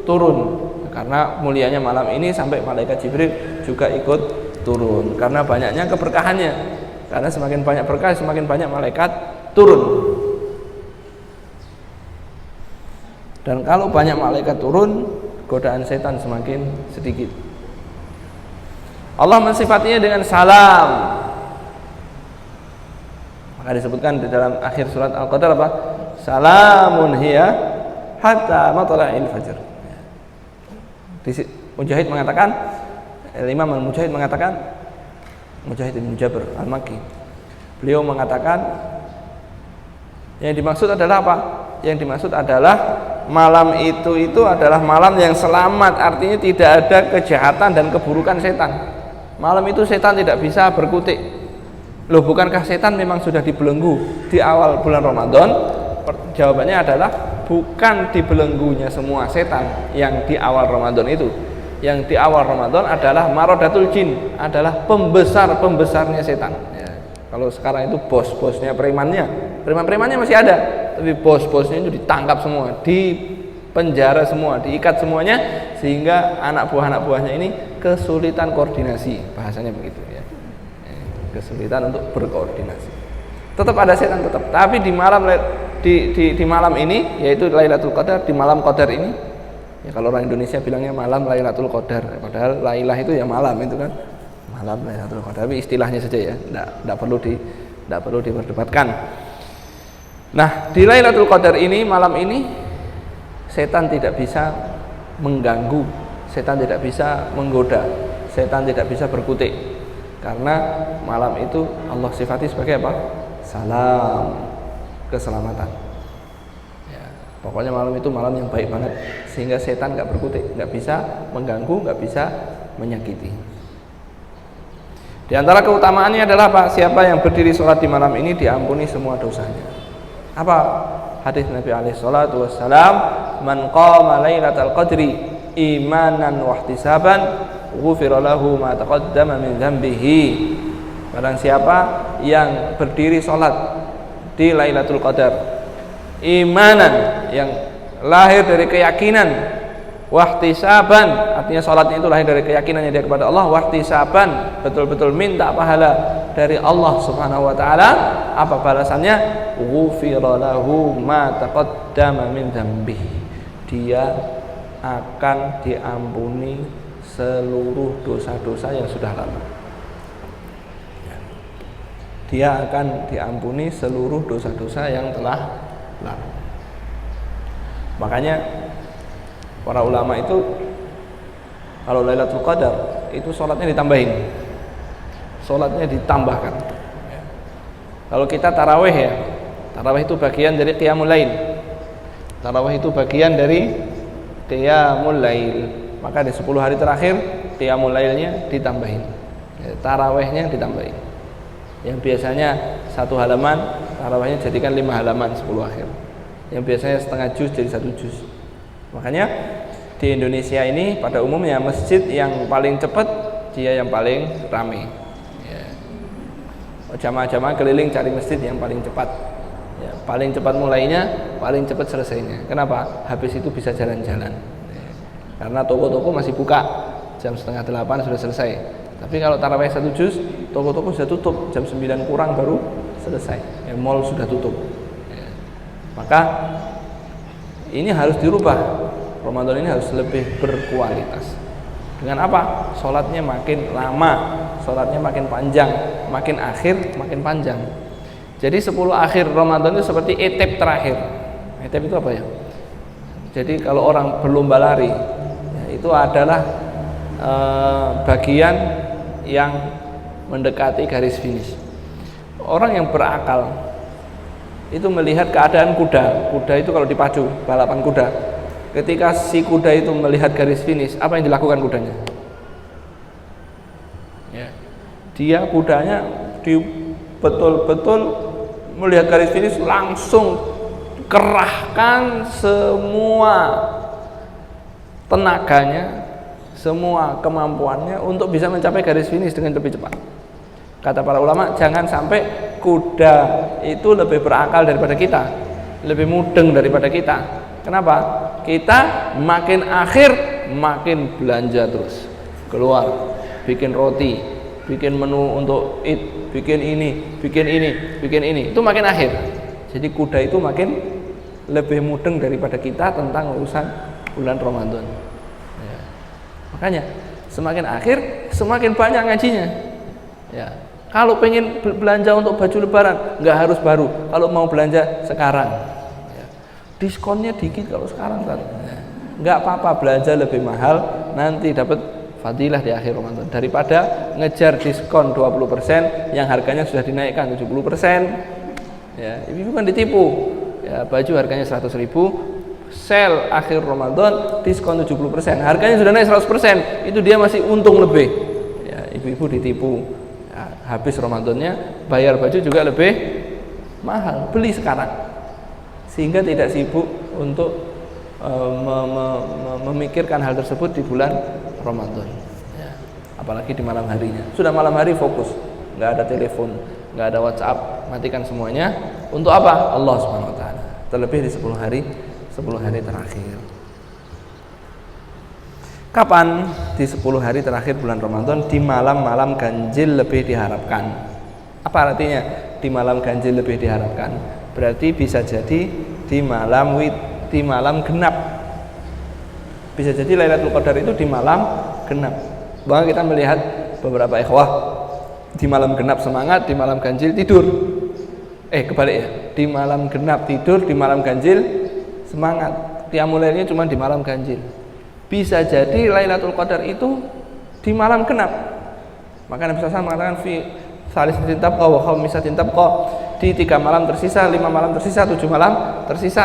turun. Karena mulianya malam ini sampai malaikat Jibril juga ikut turun. Karena banyaknya keberkahannya. Karena semakin banyak berkah, semakin banyak malaikat turun. Dan kalau banyak malaikat turun, godaan setan semakin sedikit. Allah mensifatinya dengan salam. Maka disebutkan di dalam akhir surat Al-Qadar apa? Salamun hiya hatta matla'il fajr. Mujahid mengatakan, Imam Mujahid mengatakan, Mujahid bin Jabr Al-Makki, beliau mengatakan yang dimaksud adalah apa? Yang dimaksud adalah malam itu adalah malam yang selamat, artinya tidak ada kejahatan dan keburukan setan. Malam itu setan tidak bisa berkutik. Loh, bukankah setan memang sudah dibelenggu di awal bulan Ramadan? Jawabannya adalah bukan dibelenggunya semua setan yang di awal Ramadan itu. Yang di awal Ramadan adalah maradatul jin, adalah pembesarnya setan. Ya, kalau sekarang itu bos-bosnya preman-premannya masih ada, tapi bos-bosnya itu ditangkap semua, dipenjara semua, diikat semuanya, sehingga anak buahnya ini kesulitan koordinasi, bahasanya begitu ya. Kesulitan untuk berkoordinasi. Tetap ada setan tetap, tapi di malam ini, yaitu Lailatul Qadar, di malam Qadar ini, ya kalau orang Indonesia bilangnya malam Lailatul Qadar, padahal Lailah itu ya malam itu kan, malam Lailatul Qadar, tapi istilahnya saja ya, tidak perlu diperdebatkan. Nah, di Lailatul Qadar ini, malam ini, setan tidak bisa mengganggu, setan tidak bisa menggoda, setan tidak bisa berkutik. Karena malam itu Allah sifati sebagai apa? Salam, keselamatan. Ya, pokoknya malam itu malam yang baik banget, sehingga setan nggak berkutik, nggak bisa mengganggu, nggak bisa menyakiti. Di antara keutamaannya adalah apa? Siapa yang berdiri sholat di malam ini diampuni semua dosanya. Apa? Hadis Nabi alaihi salatu wassalam, "Man qama lailatal qadri imanan wa ihtisaban ghufira lahu ma taqaddama min dzambihi." Barang siapa yang berdiri sholat di Lailatul Qadar imanan, yang lahir dari keyakinan, wahtisaban, artinya sholatnya itu lahir dari keyakinannya dia kepada Allah, wahtisaban, betul-betul minta pahala dari Allah Subhanahu wa taala, apa balasannya? Ghufira lahu ma taqaddama min dzambihi. Dia akan diampuni seluruh dosa-dosa yang sudah lalu. Dia akan diampuni seluruh dosa-dosa yang telah lalu. Makanya para ulama itu kalau Lailatul Qadar itu sholatnya ditambahin, sholatnya ditambahkan. Kalau kita tarawih ya, tarawih itu bagian dari qiyamul lail. Tarawih itu bagian dari qiyamul lail. Maka di 10 hari terakhir qiyamul lailnya ditambahin, tarawihnya ditambahin. Yang biasanya 1 halaman, tarawihnya jadikan 5 halaman 10 akhir. Yang biasanya setengah juz jadi 1 juz. Makanya di Indonesia ini pada umumnya masjid yang paling cepat dia yang paling ramai. Ya. Jamaah-jamaah keliling cari masjid yang paling cepat. Ya, paling cepat mulainya, paling cepat selesainya. Kenapa? Habis itu bisa jalan-jalan. Ya. Karena toko-toko masih buka jam 7:30 sudah selesai. Tapi kalau tarawih 1 juz, toko-toko sudah tutup jam 9 kurang baru selesai. Ya, mall sudah tutup. Ya. Maka ini harus dirubah. Ramadan ini harus lebih berkualitas. Dengan apa? Sholatnya makin lama, sholatnya makin panjang, makin akhir makin panjang. Jadi 10 akhir Ramadan itu seperti etep terakhir. Etep itu apa ya? Jadi kalau orang berlomba lari, ya, itu adalah bagian yang mendekati garis finish. Orang yang berakal itu melihat keadaan kuda. Kuda itu kalau dipacu, balapan kuda. Ketika si kuda itu melihat garis finish, apa yang dilakukan kudanya? Ya. Dia kudanya betul-betul melihat garis finish langsung kerahkan semua tenaganya, semua kemampuannya untuk bisa mencapai garis finish dengan lebih cepat. Kata para ulama, jangan sampai kuda itu lebih berakal daripada kita, lebih mudeng daripada kita. Kenapa? Kita makin akhir makin belanja terus, keluar, bikin roti, bikin menu untuk bikin ini, bikin ini, bikin ini. Itu makin akhir. Jadi kuda itu makin lebih mudeng daripada kita tentang urusan bulan Ramadan. Ya. Makanya semakin akhir semakin banyak ngajinya. Ya. Kalau pengen belanja untuk baju lebaran nggak harus baru. Kalau mau belanja sekarang. Diskonnya dikit kalau sekarang kan nggak apa-apa, belanja lebih mahal nanti dapat fadilah di akhir Ramadan daripada ngejar diskon 20% yang harganya sudah dinaikkan 70%. Ya, ibu kan ditipu. Ya, baju harganya 100.000, sale akhir Ramadan diskon 70%, harganya sudah naik 100%, itu dia masih untung lebih. Ya, ibu-ibu ditipu. Ya, habis Ramadannya bayar baju juga lebih mahal, beli sekarang. Sehingga tidak sibuk untuk memikirkan hal tersebut di bulan Ramadan. Ya. Apalagi di malam harinya. Sudah malam hari fokus, nggak ada telepon, nggak ada WhatsApp, matikan semuanya. Untuk apa? Allah Subhanahu Wa Taala. Terlebih di 10 hari terakhir. Kapan? Di 10 hari terakhir bulan Ramadan, di malam-malam ganjil lebih diharapkan. Apa artinya? Di malam ganjil lebih diharapkan. Berarti bisa jadi di malam genap. Bisa jadi Lailatul Qadar itu di malam genap. Bahkan kita melihat beberapa ikhwah di malam genap semangat, di malam ganjil tidur. Kebalik ya. Di malam genap tidur, di malam ganjil semangat. Qiyamul lailnya cuma di malam ganjil. Bisa jadi Lailatul Qadar itu di malam genap. Maka Nabi SAW mengatakan fi salisatin tabqa wa khamisatin tabqa, di 3 malam tersisa, 5 malam tersisa, 7 malam tersisa,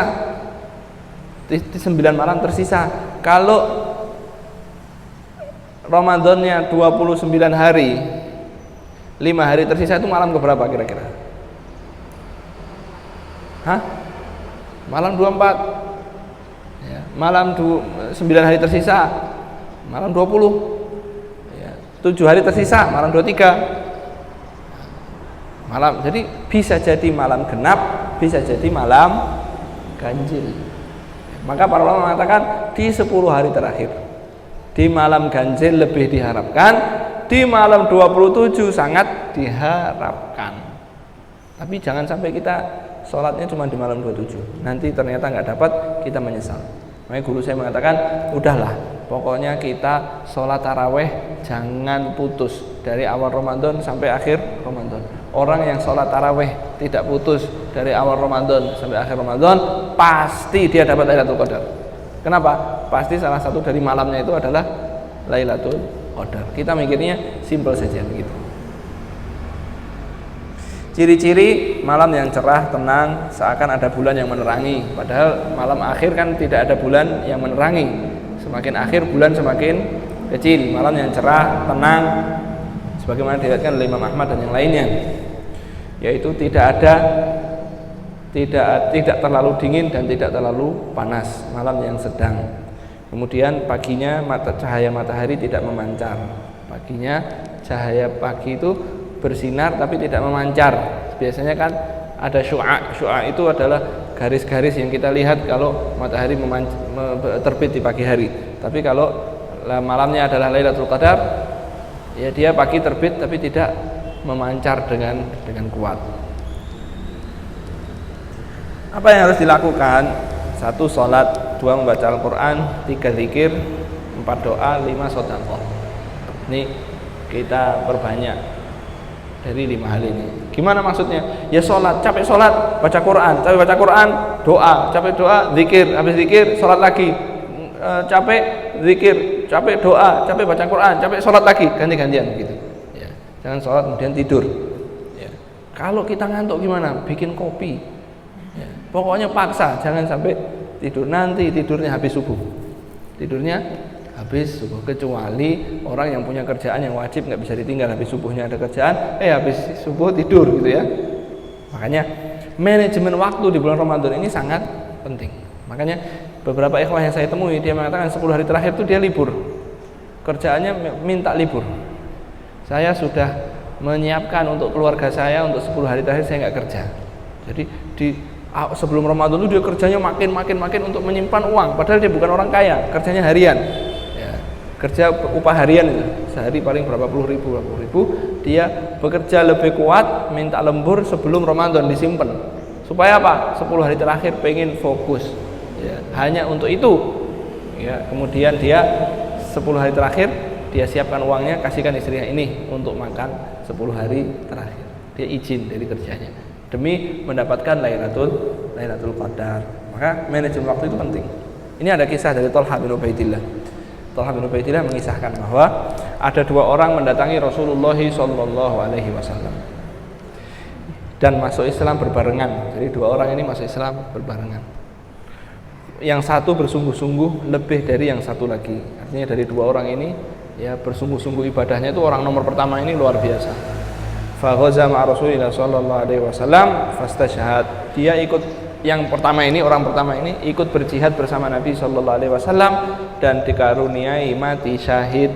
9 malam tersisa. Kalau Ramadannya 29 hari, 5 hari tersisa, itu malam keberapa kira-kira? Malam 24. Ya, malam 9 hari tersisa, malam 20. Ya, 7 hari tersisa, malam 23. Malam, jadi bisa jadi malam genap, bisa jadi malam ganjil. Maka para ulama mengatakan di 10 hari terakhir, di malam ganjil lebih diharapkan, di malam 27 sangat diharapkan. Tapi jangan sampai kita sholatnya cuma di malam 27, nanti ternyata nggak dapat, kita menyesal. Makanya guru saya mengatakan, udahlah, Pokoknya kita sholat taraweh jangan putus dari awal Ramadan sampai akhir Ramadan. Orang yang sholat taraweh tidak putus dari awal Ramadan sampai akhir Ramadan, pasti dia dapat Lailatul Qadar. Kenapa? Pasti salah satu dari malamnya itu adalah Lailatul Qadar. Kita mikirnya simpel saja begitu. Ciri-ciri malam yang cerah, tenang, seakan ada bulan yang menerangi. Padahal malam akhir kan tidak ada bulan yang menerangi. Semakin akhir bulan semakin kecil. Malam yang cerah, tenang, sebagaimana diriwayatkan oleh Imam Ahmad dan yang lainnya, yaitu tidak terlalu dingin dan tidak terlalu panas. Malam yang sedang. Kemudian paginya cahaya matahari tidak memancar. Paginya cahaya pagi itu bersinar tapi tidak memancar. Biasanya kan ada syu'a itu adalah garis-garis yang kita lihat kalau matahari terbit di pagi hari. Tapi kalau malamnya adalah Lailatul Qadar, ya dia pagi terbit tapi tidak memancar dengan kuat. Apa yang harus dilakukan? 1 sholat, 2 membaca Al-Quran, 3 zikir, 4 doa, 5 sedekah. Ini kita perbanyak dari 5 hal ini. Gimana maksudnya? Ya sholat, capek sholat, baca Quran, capek baca Quran, doa, capek doa, zikir, habis zikir, sholat lagi, capek zikir, capek doa, capek baca Quran, capek sholat lagi, ganti-gantian gitu. Ya. Jangan sholat kemudian tidur. Ya. Kalau kita ngantuk gimana? Bikin kopi. Ya. Pokoknya paksa, jangan sampai tidur. Nanti tidurnya habis subuh. Tidurnya habis subuh, kecuali orang yang punya kerjaan yang wajib nggak bisa ditinggal, habis subuhnya ada kerjaan, habis subuh tidur gitu ya. Makanya manajemen waktu di bulan Ramadan ini sangat penting. Makanya beberapa ikhwah yang saya temui, dia mengatakan 10 hari terakhir itu dia libur, kerjaannya minta libur. Saya sudah menyiapkan untuk keluarga saya untuk 10 hari terakhir saya nggak kerja. Jadi sebelum Ramadan itu dia kerjanya makin untuk menyimpan uang, padahal dia bukan orang kaya, kerjanya harian. Kerja upah harian itu, sehari paling berapa puluh ribu, dia bekerja lebih kuat, minta lembur sebelum Ramadan disimpan. Supaya apa? 10 hari terakhir pengen fokus. Ya, hanya untuk itu. Ya, kemudian dia 10 hari terakhir dia siapkan uangnya, kasihkan istrinya ini untuk makan 10 hari terakhir. Dia izin dari kerjanya demi mendapatkan Lailatul Qadar. Maka manajemen waktu itu penting. Ini ada kisah dari Thalhah bin Ubaidillah. Thalhah bin Ubaidillah mengisahkan bahwa ada 2 orang mendatangi Rasulullah SAW dan masuk Islam berbarengan. Jadi 2 orang ini masuk Islam berbarengan. Yang satu bersungguh-sungguh lebih dari yang satu lagi. Artinya dari 2 orang ini ya bersungguh-sungguh ibadahnya itu orang nomor pertama ini luar biasa. Fa ghaza ma'a Rasulillah SAW fastashhad. Dia ikut yang pertama ini, orang pertama ini ikut berjihad bersama Nabi SAW dan dikaruniai mati syahid.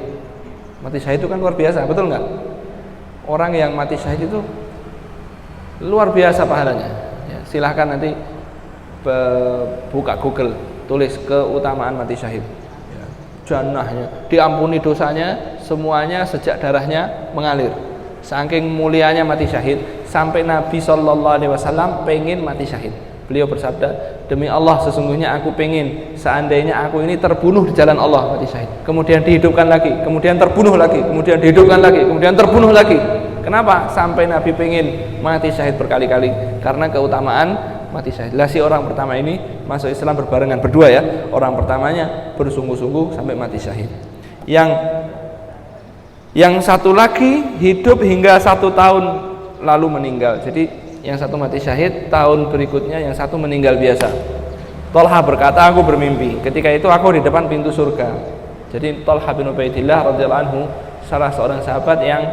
Mati syahid itu kan luar biasa, betul nggak? Orang yang mati syahid itu luar biasa pahalanya. Ya, silahkan nanti buka Google, tulis keutamaan mati syahid. Ya, jannahnya, diampuni dosanya, semuanya sejak darahnya mengalir. Saking mulianya mati syahid, sampai Nabi SAW pengen mati syahid. Beliau bersabda, demi Allah sesungguhnya aku pengen seandainya aku ini terbunuh di jalan Allah mati syahid, kemudian dihidupkan lagi, kemudian terbunuh lagi, kemudian dihidupkan lagi, kemudian terbunuh lagi. Kenapa? Sampai Nabi pengen mati syahid berkali-kali karena keutamaan mati syahid. Lah si orang pertama ini masuk Islam berbarengan berdua ya. Orang pertamanya bersungguh-sungguh sampai mati syahid. Yang satu lagi hidup hingga 1 tahun lalu meninggal. Jadi yang satu mati syahid, tahun berikutnya yang satu meninggal biasa. Thalhah berkata, aku bermimpi. Ketika itu aku di depan pintu surga. Jadi Thalhah bin Ubaidillah radhiyallahu anhu salah seorang sahabat yang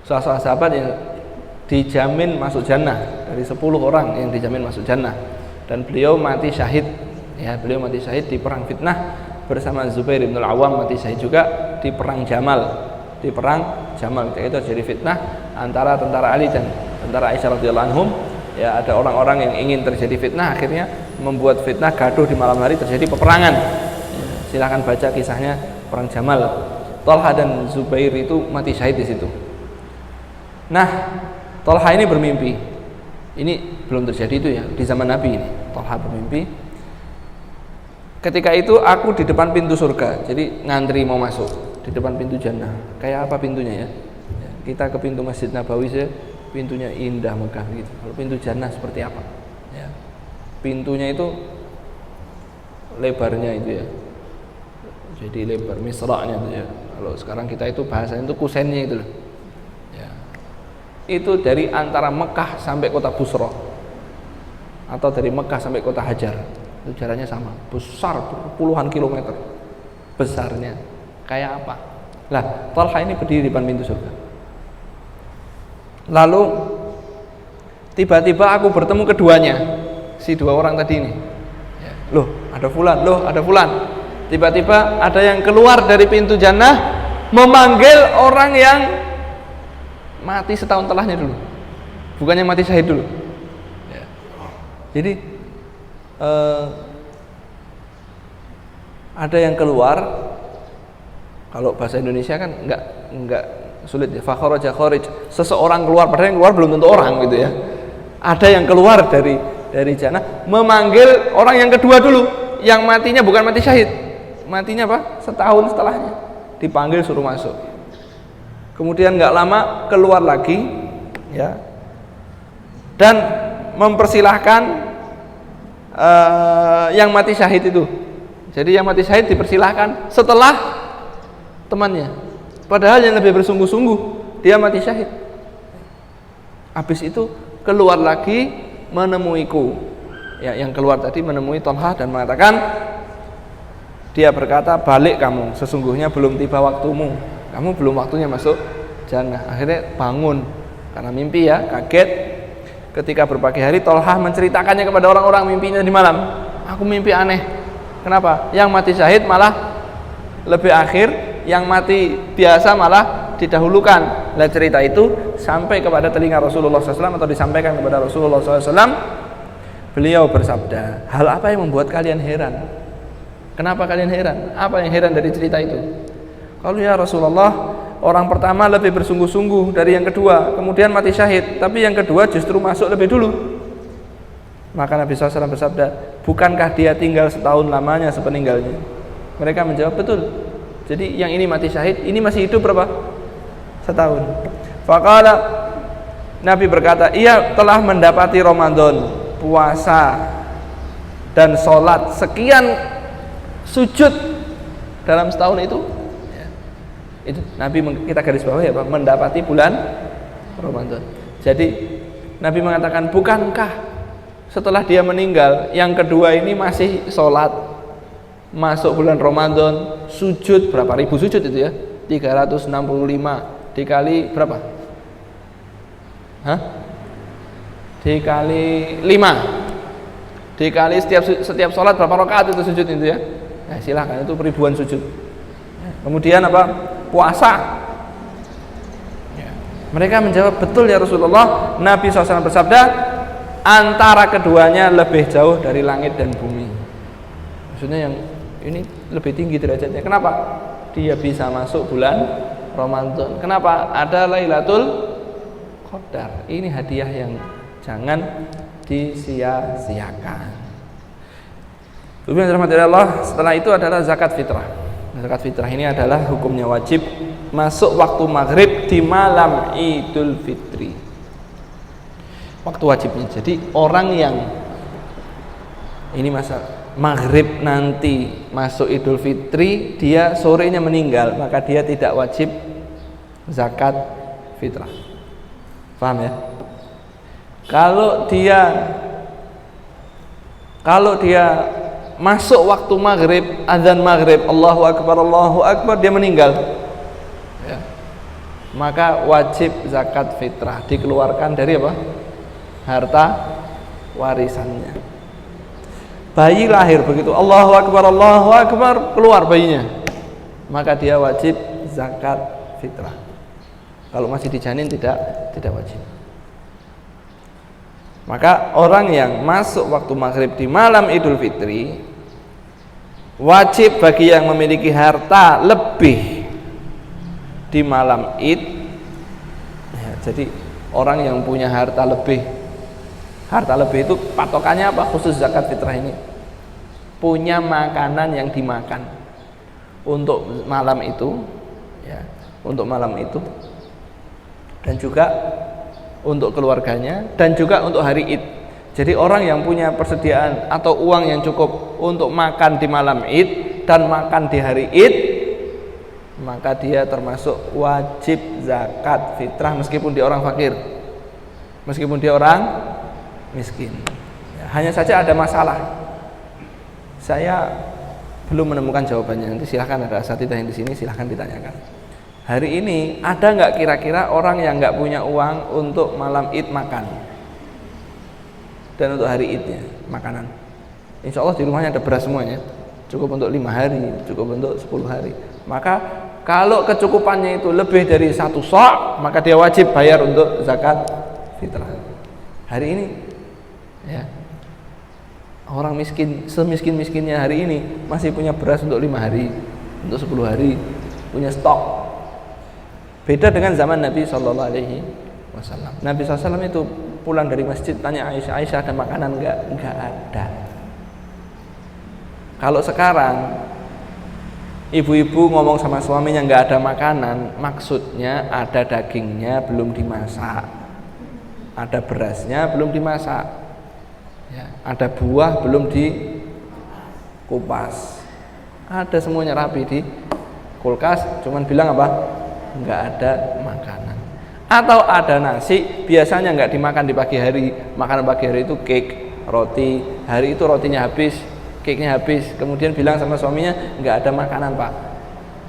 salah seorang sahabat yang dijamin masuk jannah dari 10 orang yang dijamin masuk jannah. Dan beliau mati syahid. Ya, beliau mati syahid di perang fitnah bersama Zubair bin Al-Awwam, mati syahid juga di perang Jamal. Di perang Jamal ketika itu terjadi fitnah antara tentara Ali dan tentara Aisyah radhiyallahu anhum. Ya, ada orang-orang yang ingin terjadi fitnah, akhirnya membuat fitnah, gaduh di malam hari, terjadi peperangan. Ya, silahkan baca kisahnya perang Jamal. Thalhah dan Zubair itu mati syahid di situ. Nah, Thalhah ini bermimpi. Ini belum terjadi itu ya di zaman Nabi ini. Thalhah bermimpi ketika itu aku di depan pintu surga, jadi ngantri mau masuk di depan pintu jannah. Kayak apa pintunya ya? Kita ke pintu Masjid Nabawi saja, pintunya indah megah gitu. Kalau pintu jannah seperti apa? Ya. Pintunya itu lebarnya itu ya, jadi lebar misra'nya itu ya. Kalau sekarang kita itu bahasanya itu kusennya itu loh. Ya. Itu dari antara Mekah sampai kota Busra, atau dari Mekah sampai kota Hajar, itu jaraknya sama, besar puluhan kilometer besarnya. Kayak apa? Lah, Talha ini berdiri di depan pintu surga. Lalu tiba-tiba aku bertemu keduanya, si dua orang tadi ini. Loh, ada fulan, loh, ada fulan. Tiba-tiba ada yang keluar dari pintu jannah memanggil orang yang mati setahun telahnya dulu, bukannya mati syahid dulu. Jadi ada yang keluar, kalau bahasa Indonesia kan enggak sulit ya, fakharaja kharij, seseorang keluar, padahal yang keluar belum tentu orang gitu ya. Ada yang keluar dari jannah memanggil orang yang kedua dulu, yang matinya bukan mati syahid, matinya apa? Setahun setelahnya, dipanggil suruh masuk. Kemudian nggak lama keluar lagi ya, dan mempersilahkan yang mati syahid itu. Jadi yang mati syahid dipersilahkan setelah temannya, padahal yang lebih bersungguh-sungguh dia mati syahid. Habis itu keluar lagi menemuiku ya, yang keluar tadi menemui Talha dan mengatakan, dia berkata, balik kamu, sesungguhnya belum tiba waktumu, kamu belum waktunya masuk jannah. Akhirnya bangun karena mimpi ya, kaget. Ketika berpagi hari Talha menceritakannya kepada orang-orang mimpinya di malam. Aku mimpi aneh. Kenapa? Yang mati syahid malah lebih akhir, yang mati biasa malah didahulukan. Lah cerita itu sampai kepada telinga Rasulullah SAW atau disampaikan kepada Rasulullah SAW. Beliau bersabda, hal apa yang membuat kalian heran? Kenapa kalian heran? Apa yang heran dari cerita itu? Kalau ya Rasulullah, orang pertama lebih bersungguh-sungguh dari yang kedua, kemudian mati syahid, tapi yang kedua justru masuk lebih dulu. Maka Nabi SAW bersabda, bukankah dia tinggal setahun lamanya sepeninggalnya? Mereka menjawab, betul. Jadi yang ini mati syahid, ini masih hidup berapa? Setahun. Faqala, Nabi berkata, ia telah mendapati Ramadan, puasa dan sholat sekian sujud dalam setahun itu. Itu Nabi, kita garis bawah ya Pak, mendapati bulan Ramadan. Jadi Nabi mengatakan, bukankah setelah dia meninggal yang kedua ini masih sholat, masuk bulan Ramadan, sujud berapa ribu sujud itu ya, 365 dikali berapa? Dikali 5, dikali setiap sholat berapa rakaat itu sujud itu ya? Nah, silahkan, itu ribuan sujud. Kemudian apa? Puasa. Mereka menjawab, betul ya Rasulullah. Nabi SAW bersabda, antara keduanya lebih jauh dari langit dan bumi. Maksudnya yang ini lebih tinggi derajatnya. Kenapa? Dia bisa masuk bulan Ramadan. Kenapa? Ada Lailatul Qadar. Ini hadiah yang jangan disia-siakan. Setelah itu adalah zakat fitrah. Zakat fitrah ini adalah hukumnya wajib masuk waktu maghrib di malam Idul Fitri. Waktu wajibnya. Jadi orang yang ini masa maghrib nanti masuk Idul Fitri, dia sorenya meninggal, maka dia tidak wajib zakat fitrah. Paham ya? Kalau dia masuk waktu maghrib, azan maghrib, Allahu Akbar, dia meninggal ya, maka wajib zakat fitrah, dikeluarkan dari apa? Harta warisannya. Bayi lahir begitu, Allahu Akbar, keluar bayinya, maka dia wajib zakat fitrah. Kalau masih dijanin tidak wajib. Maka orang yang masuk waktu maghrib di malam Idul Fitri, wajib bagi yang memiliki harta lebih di malam Id ya, jadi orang yang punya harta lebih itu patokannya apa? Khusus zakat fitrah ini punya makanan yang dimakan untuk malam itu, ya, untuk malam itu, dan juga untuk keluarganya, dan juga untuk hari Id. Jadi orang yang punya persediaan atau uang yang cukup untuk makan di malam Id dan makan di hari Id, maka dia termasuk wajib zakat fitrah meskipun dia orang fakir, meskipun dia orang miskin. Ya, hanya saja ada masalah. Saya belum menemukan jawabannya. Nanti silahkan ada asatidzah yang di sini, silahkan ditanyakan. Hari ini ada nggak kira-kira orang yang nggak punya uang untuk malam Id makan? Dan untuk hari Idnya makanan, insya Allah di rumahnya ada beras semuanya, cukup untuk 5 hari, cukup untuk 10 hari. Maka kalau kecukupannya itu lebih dari 1 sok, maka dia wajib bayar untuk zakat fitrah. Hari ini, ya, orang miskin semiskin-miskinnya hari ini masih punya beras untuk 5 hari, untuk 10 hari, punya stok. Beda dengan zaman Nabi Shallallahu Alaihi Wasallam. Nabi SAW itu pulang dari masjid, tanya Aisyah, ada makanan enggak ada. Kalau sekarang ibu-ibu ngomong sama suaminya enggak ada makanan, maksudnya ada dagingnya belum dimasak, ada berasnya belum dimasak, ya, ada buah belum dikupas, ada semuanya rapi di kulkas, cuman bilang apa? Enggak ada makanan. Atau ada nasi, biasanya nggak dimakan di pagi hari, makanan pagi hari itu cake, roti, hari itu rotinya habis, cake-nya habis, kemudian bilang sama suaminya nggak ada makanan pak.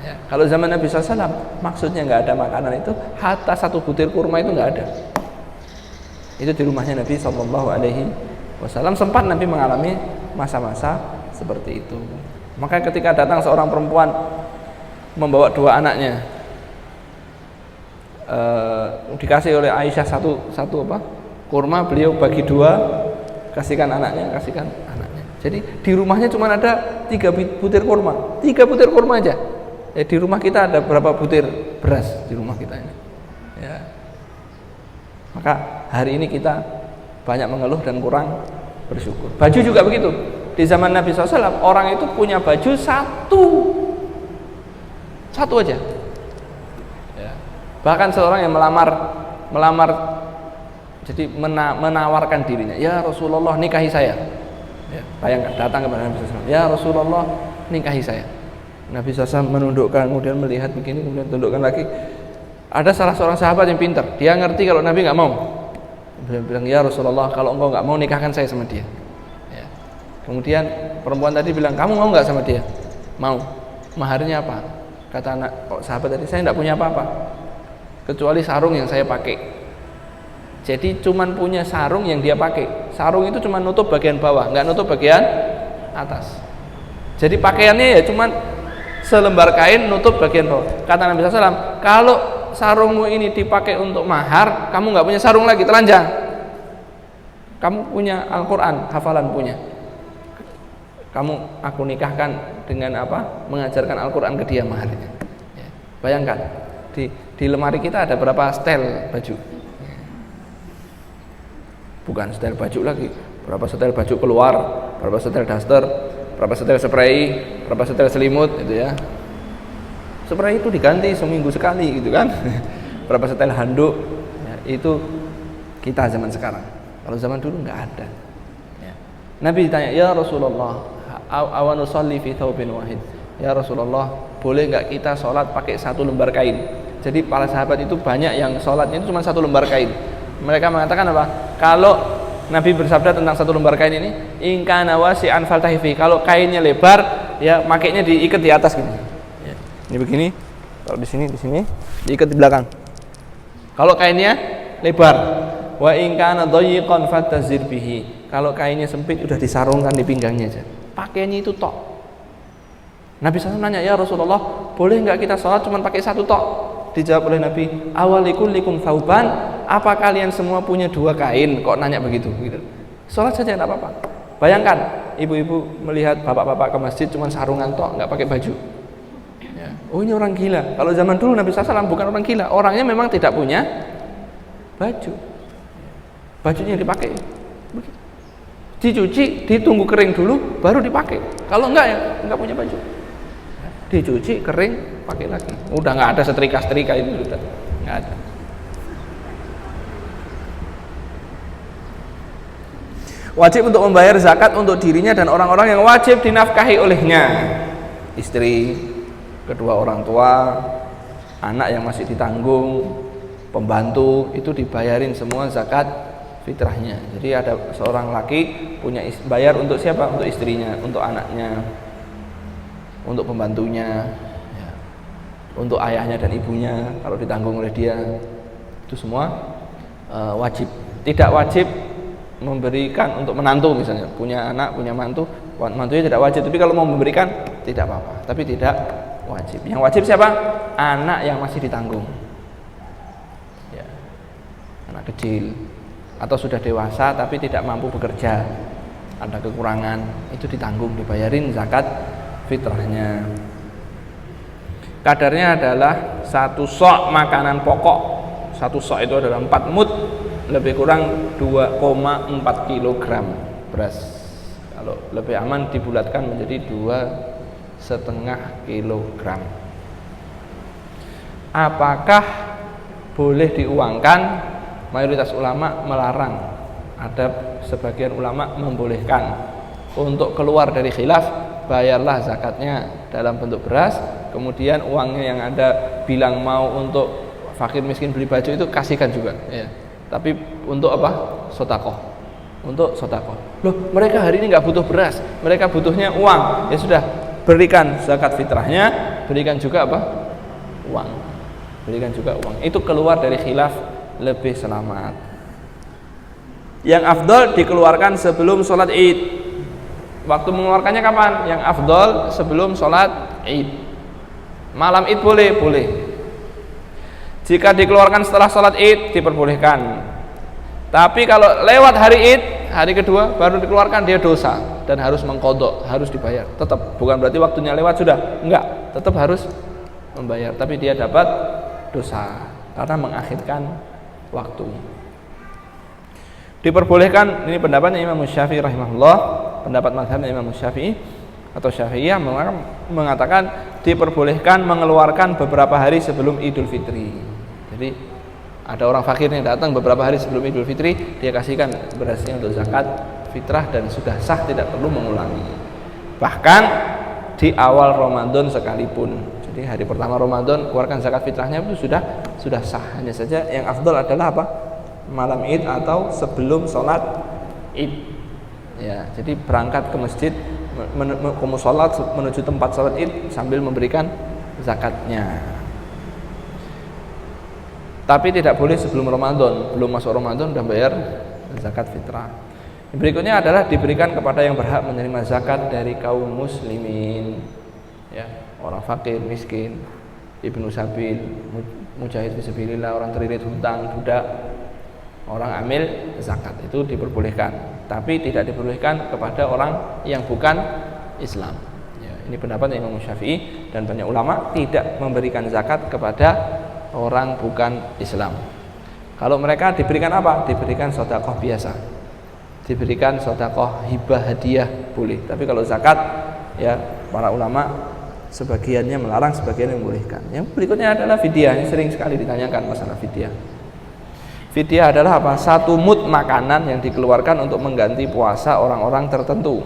Ya, kalau zaman Nabi SAW maksudnya nggak ada makanan itu hatta 1 butir kurma itu nggak ada. Itu di rumahnya Nabi SAW. Sempat Nabi mengalami masa-masa seperti itu. Maka ketika datang seorang perempuan membawa 2 anaknya, dikasih oleh Aisyah satu kurma, beliau bagi 2, kasihkan anaknya. Jadi di rumahnya cuma ada 3 butir kurma, 3 butir kurma aja. Di rumah kita ada berapa butir beras di rumah kita ini? Ya. Maka hari ini kita banyak mengeluh dan kurang bersyukur. Baju juga begitu. Di zaman Nabi SAW orang itu punya baju satu aja. Bahkan seorang yang melamar jadi menawarkan dirinya, ya Rasulullah nikahi saya. Ya, bayangkan datang kepada Nabi SAW, ya Rasulullah nikahi saya. Nabi SAW menundukkan, kemudian melihat begini, kemudian tundukkan lagi. Ada salah seorang sahabat yang pintar, dia ngerti kalau Nabi nggak mau. Dia bilang, ya Rasulullah kalau engkau nggak mau nikahkan saya sama dia. Ya. Kemudian perempuan tadi bilang, kamu mau nggak sama dia? Mau. Maharnya apa? Kata anak sahabat tadi, saya nggak punya apa-apa kecuali sarung yang saya pakai. Jadi cuman punya sarung yang dia pakai. Sarung itu cuma nutup bagian bawah, nggak nutup bagian atas. Jadi pakaiannya ya cuman selembar kain nutup bagian bawah. Kata Nabi SAW, kalau sarungmu ini dipakai untuk mahar, kamu nggak punya sarung lagi, telanjang. Kamu punya Al-Quran, hafalan punya. Aku nikahkan dengan apa? Mengajarkan Al-Quran ke dia maharnya. Ya. Bayangkan di lemari kita ada berapa setel baju, bukan setel baju lagi, berapa setel baju keluar, berapa setel daster, berapa setel spray, berapa setel selimut, gitu ya. Spray itu diganti seminggu sekali, gitu kan. Berapa setel handuk, ya, itu kita zaman sekarang. Kalau zaman dulu nggak ada. Ya. Nabi ditanya, ya Rasulullah, awanusalli fi thawbin wahid. Ya Rasulullah, boleh nggak kita sholat pakai 1 lembar kain? Jadi para sahabat itu banyak yang sholatnya itu cuma 1 lembar kain. Mereka mengatakan apa? Kalau Nabi bersabda tentang 1 lembar kain ini, in kana wasi'an faltahifi. Kalau kainnya lebar, ya makainya diikat di atas gini. Ya. Ini begini. Kalau di sini diikat di belakang. Kalau kainnya lebar, wa in kana dhayiqan fatazir bihi. Kalau kainnya sempit udah disarungkan di pinggangnya aja. Pakainya itu tok. Nabi SAW nanya, ya Rasulullah, boleh nggak kita sholat cuma pakai 1 tok? Dijawab oleh Nabi, awalikullikum thauban, apa kalian semua punya 2 kain? Kok nanya begitu? Gitu. Sholat saja tidak apa-apa. Bayangkan ibu-ibu melihat bapak-bapak ke masjid cuma sarungan tok, nggak pakai baju. Ya. Oh ini orang gila. Kalau zaman dulu Nabi SAW bukan orang gila, orangnya memang tidak punya baju. Bajunya yang dipakai begitu. Dicuci, ditunggu kering dulu, baru dipakai. Kalau enggak ya enggak punya baju. Dicuci, kering, pakai lagi. Udah nggak ada setrika-setrika itu sudah nggak ada. Wajib untuk membayar zakat untuk dirinya dan orang-orang yang wajib dinafkahi olehnya. Istri, kedua orang tua, anak yang masih ditanggung, pembantu, itu dibayarin semua zakat fitrahnya. Jadi ada seorang laki punya bayar untuk siapa? Untuk istrinya, untuk anaknya, untuk pembantunya, ya, untuk ayahnya dan ibunya kalau ditanggung oleh dia. Itu semua wajib. Tidak wajib memberikan untuk menantu misalnya, punya anak, punya mantunya tidak wajib. Tapi kalau mau memberikan tidak apa-apa, tapi tidak wajib. Yang wajib siapa? Anak yang masih ditanggung, ya, anak kecil atau sudah dewasa tapi tidak mampu bekerja, ada kekurangan, itu ditanggung, dibayarin zakat fitrahnya. Kadarnya adalah 1 sok makanan pokok. 1 sok itu adalah 4 mud, lebih kurang 2,4 kg beras. Kalau lebih aman dibulatkan menjadi 2,5 kg. Apakah boleh diuangkan? Mayoritas ulama melarang. Ada sebagian ulama membolehkan. Untuk keluar dari khilaf, bayarlah zakatnya dalam bentuk beras, kemudian uangnya yang ada bilang mau untuk fakir miskin beli baju itu kasihkan juga, ya. Tapi untuk apa? Sodakoh. Untuk sodakoh. Loh, mereka hari ini nggak butuh beras, mereka butuhnya uang. Ya sudah, berikan zakat fitrahnya, berikan juga apa? Uang. Berikan juga uang. Itu keluar dari khilaf, lebih selamat. Yang afdol dikeluarkan sebelum sholat id. Waktu mengeluarkannya kapan? Yang afdol sebelum sholat id. Malam id boleh? Boleh. Jika dikeluarkan setelah sholat id diperbolehkan. Tapi kalau lewat hari id, hari kedua baru dikeluarkan, dia dosa dan harus mengqadha, harus dibayar. Tetap, bukan berarti waktunya lewat sudah, enggak, tetap harus membayar. Tapi dia dapat dosa karena mengakhirkan waktu. Diperbolehkan, ini pendapatnya Imam Syafi'i rahimahullah, pendapat mazhabnya Imam Syafi'i atau Syafi'iyah mengatakan diperbolehkan mengeluarkan beberapa hari sebelum Idul Fitri. Jadi ada orang fakir yang datang beberapa hari sebelum Idul Fitri, dia kasihkan berasnya untuk zakat fitrah dan sudah sah, tidak perlu mengulangi. Bahkan di awal Ramadan sekalipun. Jadi hari pertama Ramadan keluarkan zakat fitrahnya itu sudah sah. Hanya saja yang afdal adalah apa? Malam id atau sebelum sholat id. Ya, jadi berangkat ke masjid, ke musola menuju tempat sholat id sambil memberikan zakatnya. Tapi tidak boleh sebelum Ramadan, belum masuk Ramadan sudah bayar zakat fitrah. Berikutnya adalah diberikan kepada yang berhak menerima zakat dari kaum muslimin, ya, orang fakir, miskin, ibnu sabil, mujahid fisabilillah, orang terlilit hutang, budak, orang amil zakat itu diperbolehkan. Tapi tidak diperbolehkan kepada orang yang bukan Islam. Ya, ini pendapat Imam Syafi'i dan banyak ulama tidak memberikan zakat kepada orang bukan Islam. Kalau mereka diberikan apa? Diberikan sedekah biasa, diberikan sedekah hibah hadiah boleh. Tapi kalau zakat, ya para ulama sebagiannya melarang, sebagiannya membolehkan. Yang berikutnya adalah fidyah. Ini sering sekali ditanyakan masalah fidyah. Fidyah adalah apa? 1 mud makanan yang dikeluarkan untuk mengganti puasa orang-orang tertentu.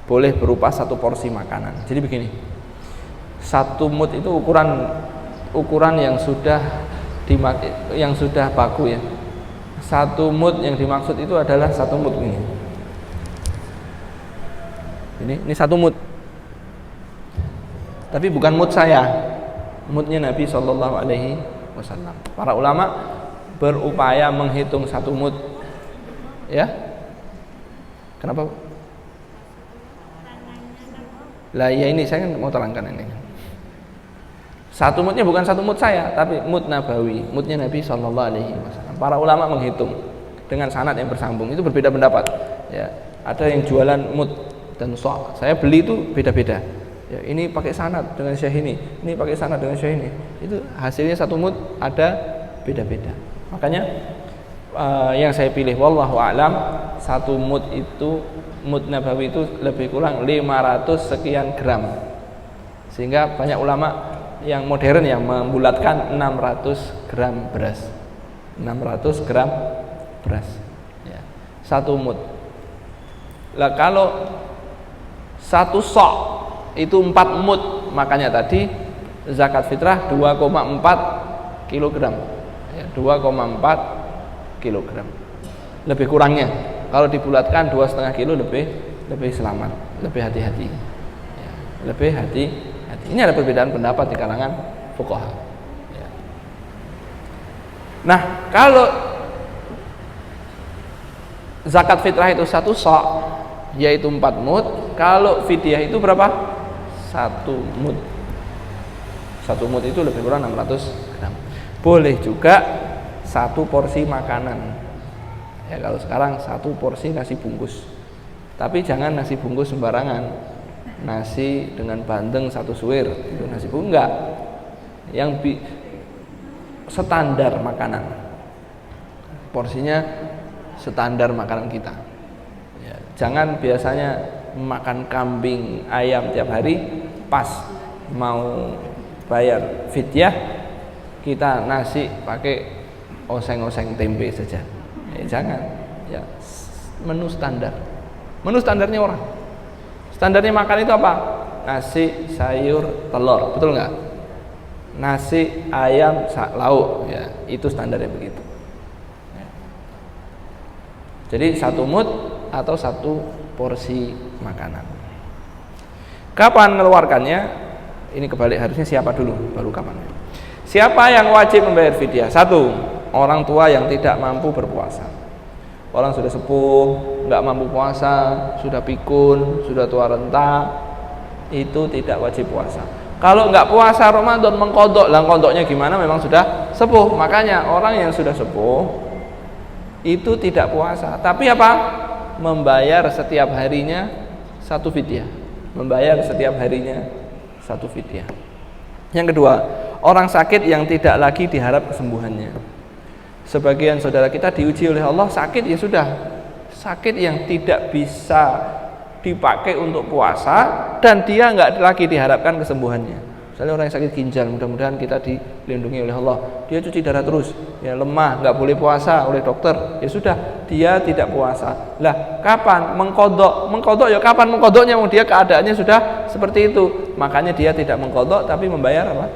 Boleh berupa 1 porsi makanan. Jadi begini, 1 mud itu ukuran yang sudah baku, ya. 1 mud yang dimaksud itu adalah 1 mud ini. Ini 1 mud. Tapi bukan mud saya, mudnya Nabi SAW. Para ulama berupaya menghitung 1 mud, ya. Kenapa? Lah ya, ini saya kan mau terangkan ini. 1 mudnya bukan 1 mud saya, tapi mud nabawi, mudnya Nabi SAW. Para ulama menghitung dengan sanad yang bersambung, itu berbeda pendapat. Ya, ada yang jualan mud dan sok. Saya beli itu beda-beda. Ya, ini pakai sanad dengan syekh ini pakai sanad dengan syekh ini. Itu hasilnya 1 mud ada beda-beda. Makanya yang saya pilih wallahu a'lam, satu mud itu, mud nabawi itu lebih kurang 500 sekian gram, sehingga banyak ulama yang modern yang membulatkan 600 gram beras, 600 gram beras ya, satu mud. Lah kalau satu sok itu 4 mud, makanya tadi zakat fitrah 2,4 kilogram ya, 2,4 kilogram lebih kurangnya. Kalau dibulatkan 2,5 kilo lebih selamat, lebih hati-hati ya, lebih hati-hati. Ini ada perbedaan pendapat di kalangan fuqaha ya. Nah, kalau zakat fitrah itu satu sok yaitu 4 mud, kalau fidyah itu berapa? 1 mud. 1 mud itu lebih kurang 600 gram. Boleh juga 1 porsi makanan ya, kalau sekarang 1 porsi nasi bungkus, tapi jangan nasi bungkus sembarangan, nasi dengan bandeng 1 suwir itu nasi bungkus, enggak, yang standar makanan, porsinya standar makanan kita ya. Jangan biasanya makan kambing ayam tiap hari, pas mau bayar fidyah kita nasi pakai oseng-oseng tempe saja ya, jangan ya. Menu standar, menu standarnya orang, standarnya makan itu apa? Nasi, sayur, telur, betul nggak? Nasi, ayam, lauk ya, itu standarnya begitu ya. Jadi 1 mud atau 1 porsi makanan. Kapan mengeluarkannya? Ini kebalik, harusnya siapa dulu baru kapan. Siapa yang wajib membayar fidyah? 1, orang tua yang tidak mampu berpuasa. Orang sudah sepuh, nggak mampu puasa, sudah pikun, sudah tua renta, itu tidak wajib puasa. Kalau nggak puasa Ramadan mengkodok, lah kodoknya gimana? Memang sudah sepuh. Makanya orang yang sudah sepuh itu tidak puasa, tapi apa? Membayar setiap harinya 1 fidyah. Membayar setiap harinya 1 fidyah. Yang kedua, orang sakit yang tidak lagi diharap kesembuhannya. Sebagian saudara kita diuji oleh Allah sakit, ya sudah, sakit yang tidak bisa dipakai untuk puasa dan dia nggak lagi diharapkan kesembuhannya. Misalnya orang yang sakit ginjal, mudah-mudahan kita dilindungi oleh Allah, dia cuci darah terus ya, lemah, nggak boleh puasa oleh dokter, ya sudah, dia tidak puasa. Lah kapan mengkodok ya kapan mengkodoknya? Dia keadaannya sudah seperti itu, makanya dia tidak mengkodok tapi membayar apa?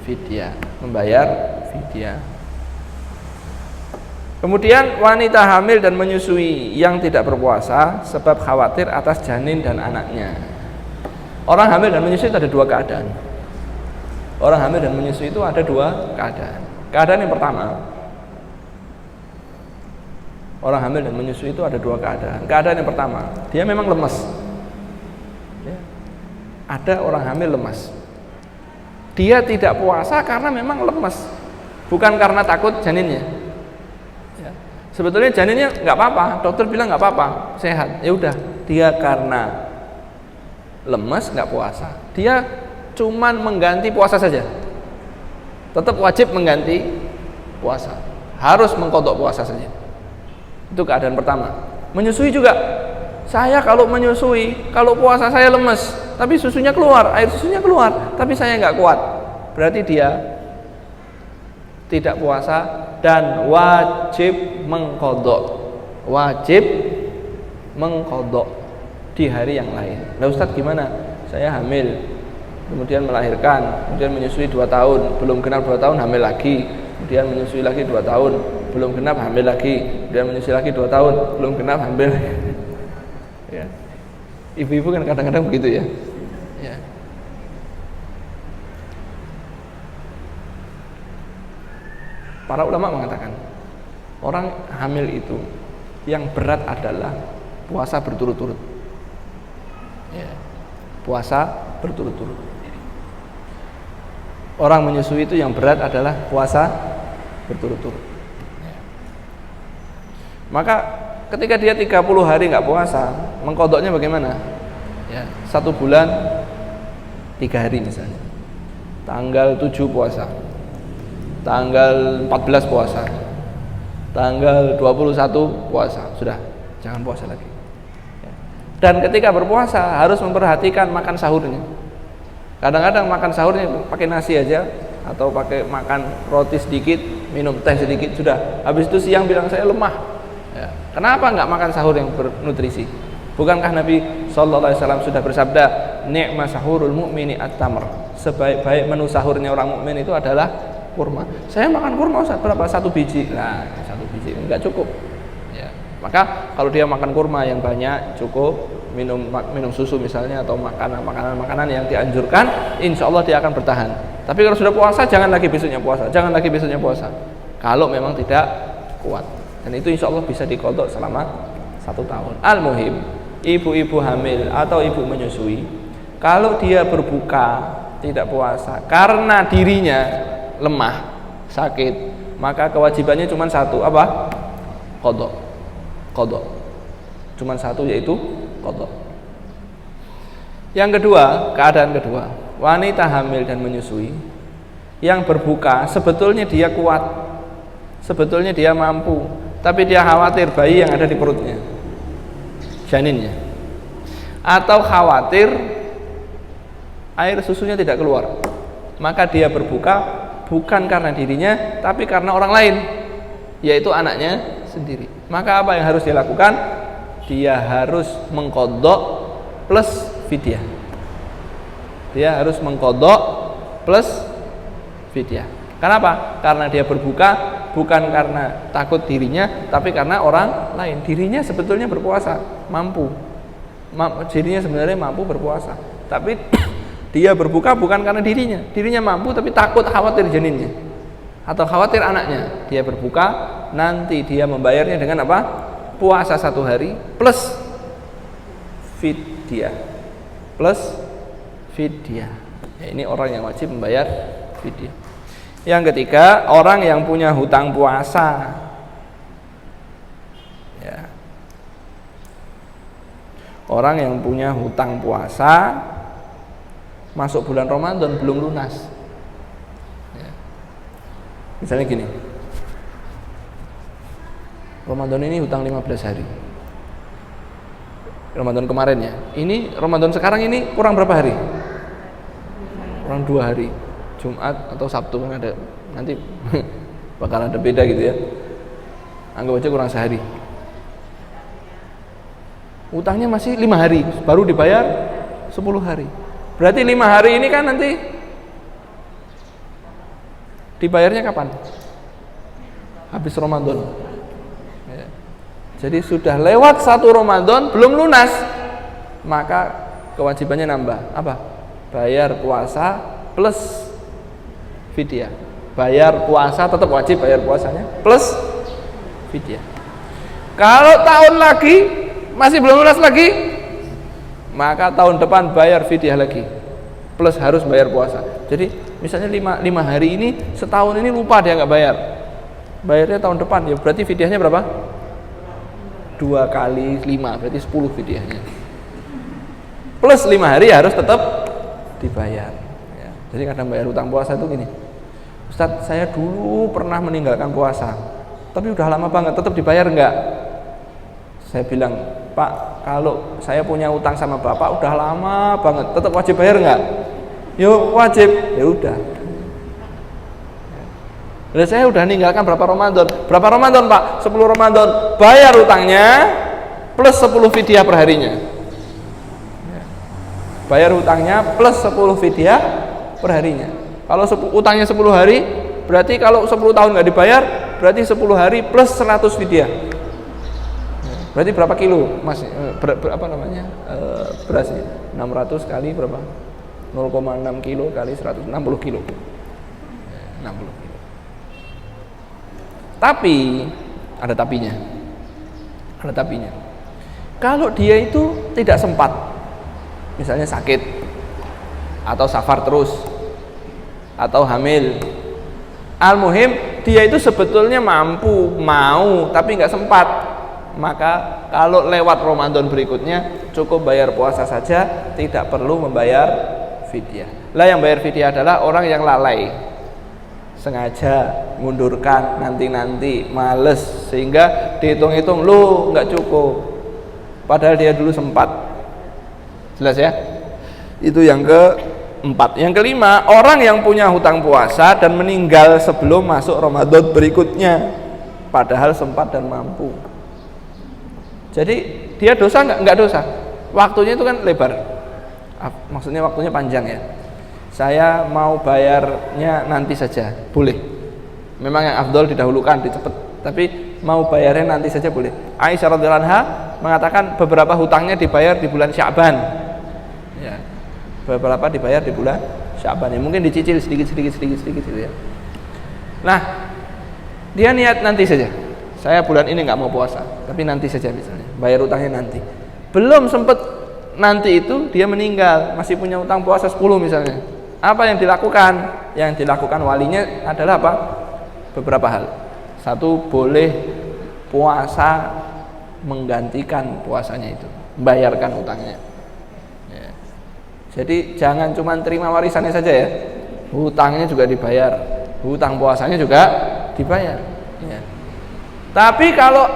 Fidyah, membayar fidyah. Kemudian wanita hamil dan menyusui yang tidak berpuasa sebab khawatir atas janin dan anaknya. Orang hamil dan menyusui itu ada 2 keadaan. Orang hamil dan menyusui itu ada 2 keadaan. Keadaan yang pertama, orang hamil dan menyusui itu ada 2 keadaan. Keadaan yang pertama, dia memang lemas ya. Ada orang hamil lemas, dia tidak puasa karena memang lemas, bukan karena takut janinnya. Sebetulnya janinnya nggak apa-apa, dokter bilang nggak apa-apa, sehat. Ya udah, dia karena lemas nggak puasa. Dia cuman mengganti puasa saja. Tetap wajib mengganti puasa. Harus mengkodok puasa saja. Itu keadaan pertama. Menyusui juga. Saya kalau menyusui, kalau puasa saya lemas, tapi susunya keluar, air susunya keluar, tapi saya nggak kuat. Berarti dia tidak puasa dan wajib mengkodok, di hari yang lain. Nah Ustadz gimana? Saya hamil, kemudian melahirkan, kemudian menyusui 2 tahun, belum genap 2 tahun hamil lagi, kemudian menyusui lagi 2 tahun, belum genap hamil lagi, kemudian menyusui lagi 2 tahun, belum genap hamil lagi. Ya. Ibu-ibu kan kadang-kadang begitu ya. Ya. Para ulama mengatakan orang hamil itu yang berat adalah puasa berturut-turut ya, puasa berturut-turut. Orang menyusui itu yang berat adalah puasa berturut-turut ya. Maka ketika dia 30 hari nggak puasa, mengkodoknya bagaimana ya, 1 bulan 3 hari misalnya, tanggal 7 puasa, tanggal 14 puasa, tanggal 21 puasa, sudah jangan puasa lagi. Dan ketika berpuasa harus memperhatikan makan sahurnya. Kadang-kadang makan sahurnya pakai nasi aja atau pakai makan roti sedikit, minum teh sedikit, sudah. Habis itu siang bilang saya lemah. Ya. Kenapa nggak makan sahur yang bernutrisi? Bukankah Nabi Sallallahu Alaihi Wasallam sudah bersabda, "Ni'ma sahurul mu'mini at-tamr." Sebaik-baik menu sahurnya orang mukmin itu adalah kurma. Saya makan kurma Ustaz, berapa? 1 biji. Nah, 1 biji enggak cukup. Ya. Maka kalau dia makan kurma yang banyak cukup, minum susu misalnya atau makanan yang dianjurkan, insya Allah dia akan bertahan. Tapi kalau sudah puasa jangan lagi besoknya puasa, jangan lagi besoknya puasa. Kalau memang tidak kuat, dan itu insya Allah bisa dikodok selama 1 tahun. Al-muhim, ibu-ibu hamil atau ibu menyusui, kalau dia berbuka tidak puasa karena dirinya lemah, sakit, maka kewajibannya cuma 1, apa? Kodok. Cuma 1, yaitu kodok. Yang kedua, keadaan kedua, wanita hamil dan menyusui yang berbuka sebetulnya dia kuat, sebetulnya dia mampu, tapi dia khawatir bayi yang ada di perutnya, janinnya, atau khawatir air susunya tidak keluar, maka dia berbuka bukan karena dirinya tapi karena orang lain, yaitu anaknya sendiri. Maka apa yang harus dilakukan? Dia harus mengkodok plus fidyah. Dia harus mengkodok plus fidyah. Kenapa? Karena dia berbuka bukan karena takut dirinya, tapi karena orang lain. Dirinya sebetulnya berpuasa, mampu. Dirinya sebenarnya mampu berpuasa, tapi dia berbuka bukan karena dirinya. Dirinya mampu tapi takut, khawatir janinnya atau khawatir anaknya. Dia berbuka, nanti dia membayarnya dengan apa? Puasa 1 hari plus fidyah. Ya, ini orang yang wajib membayar fidyah. Yang ketiga, orang yang punya hutang puasa. Ya. Orang yang punya hutang puasa masuk bulan Ramadan belum lunas. Ya. Misalnya gini, Ramadan ini hutang 15 hari. Ramadan kemarin ya. Ini Ramadan sekarang ini kurang berapa hari? Kurang 2 hari. Jumat atau Sabtu kan ada. Nanti bakal ada beda gitu ya. Anggap aja kurang sehari. Utangnya masih 5 hari, baru dibayar 10 hari. Berarti 5 hari ini kan nanti dibayarnya kapan? Habis Ramadan. Jadi sudah lewat 1 Ramadan belum lunas, maka kewajibannya nambah apa? Bayar puasa plus fidyah. Bayar puasa tetap wajib bayar puasanya plus fidyah. Kalau tahun lagi masih belum lunas lagi, maka tahun depan bayar fidyah lagi plus harus bayar puasa. Jadi misalnya 5 hari ini, setahun ini lupa dia nggak bayar, bayarnya tahun depan, ya berarti fidyahnya berapa? 2 kali 5 berarti 10 fidyahnya plus 5 hari harus tetap dibayar ya. Jadi kadang bayar hutang puasa itu gini, Ustadz saya dulu pernah meninggalkan puasa tapi udah lama banget, tetap dibayar enggak? Saya bilang, Pak, kalau saya punya utang sama Bapak udah lama banget, tetap wajib bayar enggak? Yuk wajib. Ya udah. Saya udah ninggalkan berapa Ramadan? Berapa Ramadan Pak? 10 Ramadan. Bayar utangnya plus 10 fidyah per harinya. Bayar utangnya plus 10 fidyah per harinya. Kalau utangnya 10 hari, berarti kalau 10 tahun nggak dibayar, berarti 10 hari plus 100 fidyah. Berarti berapa kilo Mas? Apa namanya? Berasnya 600 kali berapa? 0,6 kilo kali 100, 60 kilo. 60 kilo. Tapi ada tapinya. Ada tapinya. Kalau dia itu tidak sempat, misalnya sakit atau safar terus atau hamil, al-muhim dia itu sebetulnya mampu, mau tapi nggak sempat, maka kalau lewat Ramadan berikutnya cukup bayar puasa saja, tidak perlu membayar fidyah. Lah yang bayar fidyah adalah orang yang lalai. sengaja mundurkan nanti males sehingga dihitung-hitung lu nggak cukup padahal dia dulu sempat. Jelas ya? Itu yang keempat. Yang kelima, orang yang punya hutang puasa dan meninggal sebelum masuk Ramadan berikutnya padahal sempat dan mampu. Jadi dia dosa nggak dosa. Waktunya itu kan lebar. Maksudnya waktunya panjang ya. Saya mau bayarnya nanti saja, boleh. Memang yang afdol didahulukan, dicepet. Tapi mau bayarnya nanti saja boleh. Aisyah radhiyallahu anha mengatakan beberapa hutangnya dibayar di bulan Sya'ban. Ya. Beberapa dibayar di bulan Sya'ban. Ya, mungkin dicicil sedikit gitu ya. Nah, dia niat nanti saja. Saya bulan ini nggak mau puasa, tapi nanti saja misalnya. Bayar utangnya nanti. Belum sempat nanti itu dia meninggal, masih punya utang puasa 10 misalnya. Apa yang dilakukan? Yang dilakukan walinya adalah apa? Beberapa hal. Satu, boleh puasa menggantikan puasanya itu, membayarkan utangnya. Ya. Jadi jangan cuma terima warisannya saja ya, hutangnya juga dibayar, hutang puasanya juga dibayar. Ya. Tapi kalau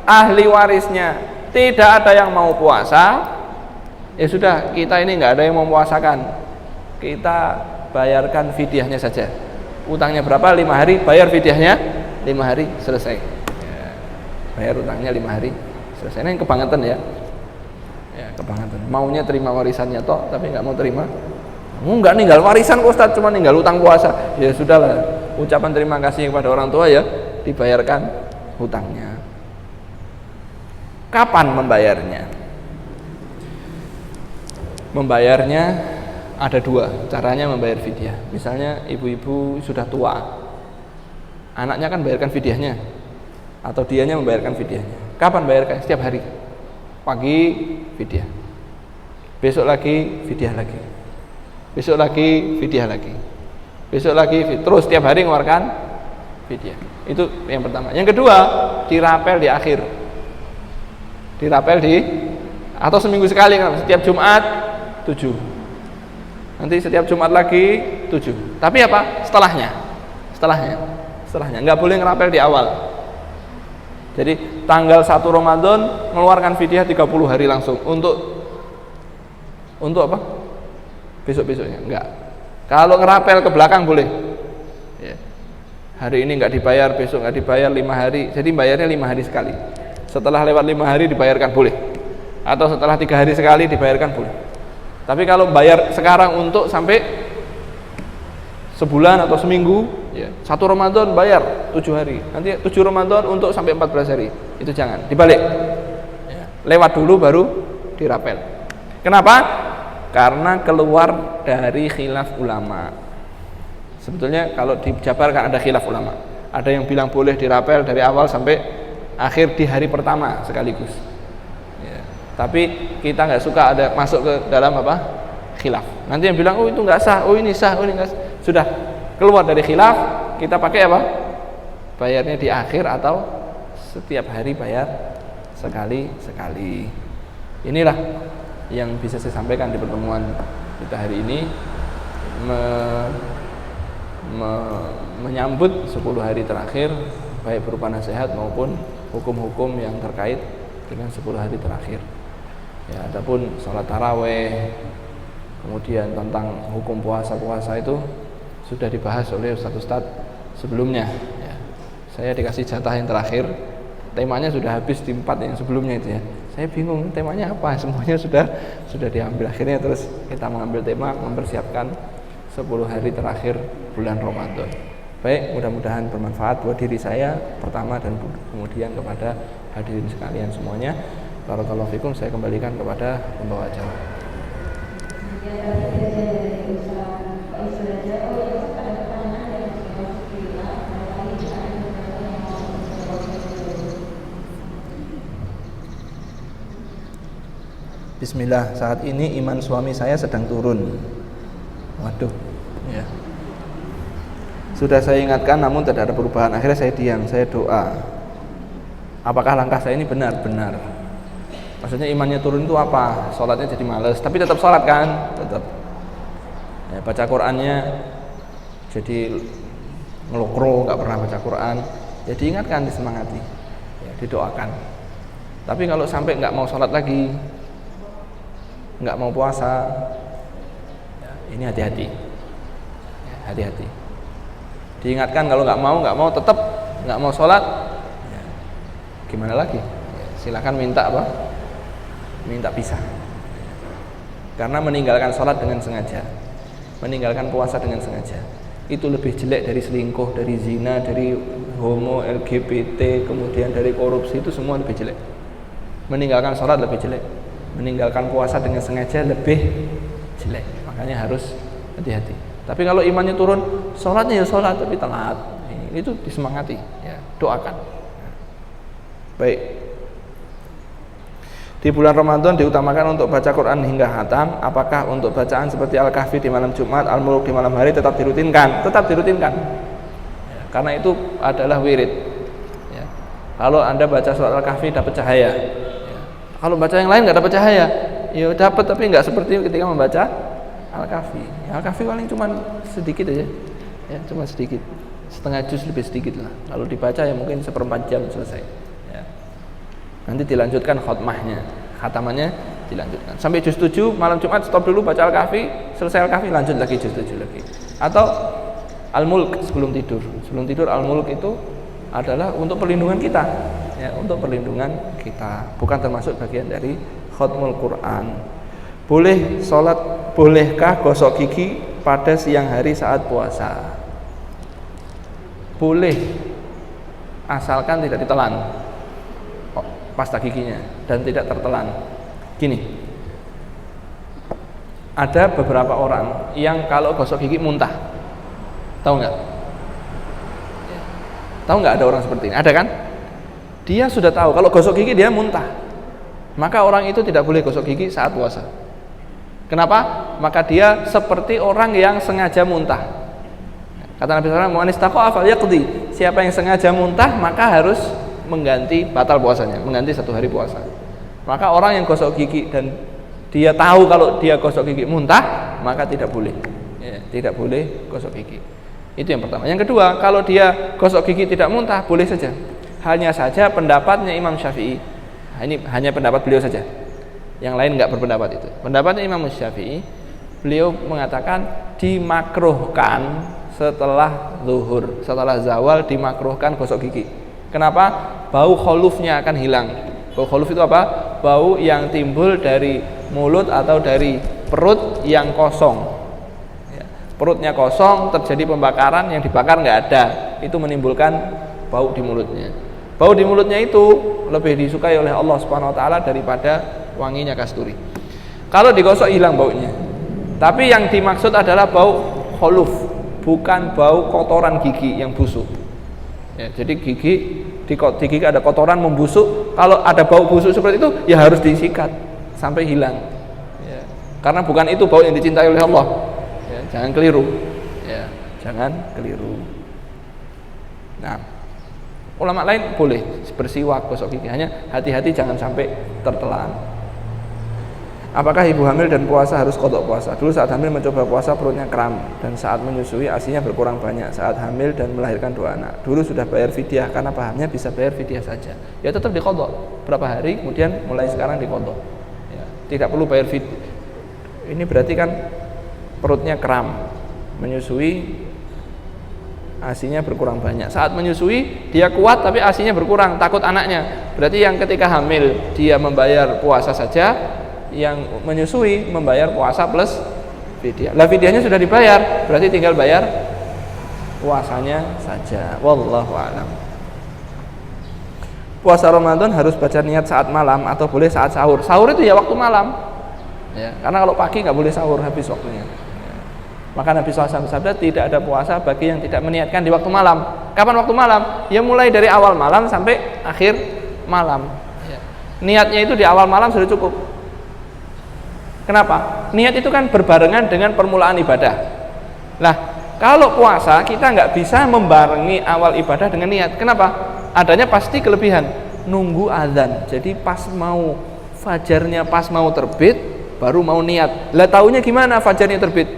ahli warisnya tidak ada yang mau puasa, ya sudah, kita ini nggak ada yang mau puasakan. Kita bayarkan fidyahnya saja. Utangnya berapa? 5 hari, bayar fidyahnya 5 hari, selesai. Ya. Bayar utangnya 5 hari, selesai. Ini kebangetan ya. Ya, kebangetan. Maunya terima warisannya toh, tapi nggak mau terima. Kamu nggak ninggal warisan kok Ustaz, cuma ninggal utang puasa. Ya sudahlah, ucapan terima kasih kepada orang tua ya, dibayarkan hutangnya. Kapan membayarnya? Membayarnya ada 2 caranya membayar fidyah. Misalnya ibu-ibu sudah tua, anaknya kan bayarkan fidyahnya, atau dianya membayarkan fidyahnya. Kapan bayarkan? Setiap hari. Pagi fidyah, besok lagi fidyah lagi, besok lagi fidyah lagi, besok lagi terus setiap hari mengeluarkan fidyah. Itu yang pertama. Yang kedua, dirapel di akhir. Dirapel atau seminggu sekali, setiap Jumat 7. Nanti setiap Jumat lagi 7. Tapi apa? Setelahnya. Nggak boleh ngerapel di awal. Jadi tanggal 1 Ramadan mengeluarkan fidyah 30 hari langsung. Untuk apa? Besok-besoknya. Enggak. Kalau ngerapel ke belakang boleh. Ya. Hari ini nggak dibayar, besok nggak dibayar 5 hari. Jadi bayarnya 5 hari sekali. Setelah lewat 5 hari dibayarkan boleh. Atau setelah 3 hari sekali dibayarkan boleh. Tapi kalau bayar sekarang untuk sampai sebulan atau seminggu, ya, 1 Ramadan bayar 7 hari, nanti 7 Ramadan untuk sampai 14 hari, itu jangan, dibalik. Ya, lewat dulu baru dirapel. Kenapa? Karena keluar dari khilaf ulama. Sebetulnya kalau dijabarkan ada khilaf ulama. Ada yang bilang boleh dirapel dari awal sampai akhir di hari pertama sekaligus. Tapi kita nggak suka ada masuk ke dalam apa? Khilaf. Nanti yang bilang, oh itu nggak sah, oh ini sah, oh ini nggak sah. Sudah keluar dari khilaf, kita pakai apa? Bayarnya di akhir atau setiap hari bayar sekali. Inilah yang bisa saya sampaikan di pertemuan kita hari ini, menyambut 10 hari terakhir, baik berupa nasihat maupun hukum-hukum yang terkait dengan 10 hari terakhir. Ya, adapun sholat taraweh, kemudian tentang hukum puasa itu sudah dibahas oleh Ustaz sebelumnya. Ya. Saya dikasih jatah yang terakhir, temanya sudah habis di 4 yang sebelumnya itu ya. Saya bingung temanya apa, semuanya sudah diambil. Akhirnya terus kita mengambil tema mempersiapkan 10 hari terakhir bulan Ramadan. Baik, mudah-mudahan bermanfaat buat diri saya pertama dan kemudian kepada hadirin sekalian semuanya. Barakallahu fikum, saya kembalikan kepada pembawa acara. Bismillah, saat ini iman suami saya sedang turun. Waduh, ya. Sudah saya ingatkan namun tidak ada perubahan. Akhirnya saya diam, saya doa. Apakah langkah saya ini benar? Benar. Maksudnya imannya turun itu apa? Sholatnya jadi males, tapi tetap sholat kan? Tetap. Ya, baca Qur'annya jadi ngelokro, nggak pernah baca Quran, ya diingatkan, disemangati, ya, didoakan. Tapi kalau sampai nggak mau sholat lagi, nggak mau puasa, ya, ini hati-hati, ya, hati-hati. Diingatkan kalau nggak mau tetap nggak mau sholat, ya, gimana lagi? Ya, silakan minta apa? Minta pisah. Karena meninggalkan sholat dengan sengaja, meninggalkan puasa dengan sengaja, itu lebih jelek dari selingkuh, dari zina, dari homo, LGBT, kemudian dari korupsi, itu semua lebih jelek. Meninggalkan sholat lebih jelek, meninggalkan puasa dengan sengaja lebih jelek. Makanya harus hati-hati. Tapi kalau imannya turun, sholatnya ya sholat tapi telat, itu disemangati, ya, doakan. Baik. Di bulan Ramadan diutamakan untuk baca Quran hingga khatam. Apakah untuk bacaan seperti Al-Kahfi di malam Jumat, Al-Mulk di malam hari tetap dirutinkan? Tetap dirutinkan, ya, karena itu adalah wirid, ya. Kalau Anda baca surat Al-Kahfi dapat cahaya, ya. Kalau baca yang lain nggak dapat cahaya, ya dapat tapi nggak seperti ketika membaca Al-Kahfi, ya, Al-Kahfi paling cuma sedikit aja, ya, cuma sedikit, setengah juz, lebih sedikit lah. Lalu dibaca ya mungkin 1/4 jam selesai, ya. Nanti dilanjutkan khatamannya dilanjutkan sampai juz 7 malam Jumat, stop dulu baca Al-Kahfi, selesai Al-Kahfi lanjut lagi juz 7 lagi. Atau Al-Mulk sebelum tidur Al-Mulk itu adalah untuk perlindungan kita, ya, untuk perlindungan kita, bukan termasuk bagian dari khatmul Quran. Bolehkah gosok gigi pada siang hari saat puasa? Boleh, asalkan tidak ditelan pasta giginya dan tidak tertelan. Gini, ada beberapa orang yang kalau gosok gigi muntah, tahu nggak? Tahu nggak ada orang seperti ini? Ada kan? Dia sudah tahu kalau gosok gigi dia muntah, maka orang itu tidak boleh gosok gigi saat puasa. Kenapa? Maka dia seperti orang yang sengaja muntah. Kata Nabi SAW, "Man istaqa'a falyaqdi." Siapa yang sengaja muntah maka harus mengganti batal puasanya, mengganti 1 hari puasa. Maka orang yang gosok gigi dan dia tahu kalau dia gosok gigi muntah, maka tidak boleh, ya, tidak boleh gosok gigi. Itu yang pertama. Yang kedua, kalau dia gosok gigi tidak muntah, boleh saja. Hanya saja pendapatnya Imam Syafi'i, ini hanya pendapat beliau saja, yang lain nggak berpendapat itu. Pendapatnya Imam Syafi'i, beliau mengatakan dimakruhkan setelah zuhur, setelah zawal dimakruhkan gosok gigi. Kenapa? Bau kholufnya akan hilang. Bau kholuf itu apa? Bau yang timbul dari mulut atau dari perut yang kosong, ya, perutnya kosong, terjadi pembakaran, yang dibakar nggak ada, itu menimbulkan bau di mulutnya. Bau di mulutnya itu lebih disukai oleh Allah Subhanahu Wa Taala daripada wanginya kasturi. Kalau digosok hilang baunya. Tapi yang dimaksud adalah bau kholuf, bukan bau kotoran gigi yang busuk. Ya, jadi di gigi ada kotoran membusuk. Kalau ada bau busuk seperti itu, ya harus disikat sampai hilang, ya. Karena bukan itu bau yang dicintai oleh Allah, ya, jangan keliru, ya, jangan keliru. Nah, ulama lain boleh bersiwak, gosok gigi, hanya hati-hati jangan sampai tertelan. Apakah ibu hamil dan puasa harus qadha puasa? Dulu saat hamil mencoba puasa perutnya kram, dan saat menyusui ASI-nya berkurang banyak. Saat hamil dan melahirkan 2 anak. Dulu sudah bayar fidyah karena pahamnya bisa bayar fidyah saja. Ya tetap diqadha berapa hari, kemudian mulai sekarang diqadha. Ya, tidak perlu bayar fidyah. Ini berarti kan perutnya kram, menyusui ASI-nya berkurang banyak. Saat menyusui dia kuat tapi ASI-nya berkurang, takut anaknya. Berarti yang ketika hamil dia membayar puasa saja, yang menyusui membayar puasa plus fidyah. Lah fidyahnya sudah dibayar, berarti tinggal bayar puasanya saja. Wallahu a'lam. Puasa Ramadan harus baca niat saat malam atau boleh saat sahur? Sahur itu ya waktu malam, ya, karena kalau pagi nggak boleh sahur, habis waktunya. Ya. Maka Nabi SAW bersabda, tidak ada puasa bagi yang tidak meniatkan di waktu malam. Kapan waktu malam? Ya mulai dari awal malam sampai akhir malam, ya. Niatnya itu di awal malam sudah cukup. Kenapa? Niat itu kan berbarengan dengan permulaan ibadah. Nah, kalau puasa kita nggak bisa membarengi awal ibadah dengan niat. Kenapa? Adanya pasti kelebihan, nunggu azan. Jadi pas mau fajarnya, pas mau terbit, baru mau niat. Lah taunya gimana fajarnya terbit?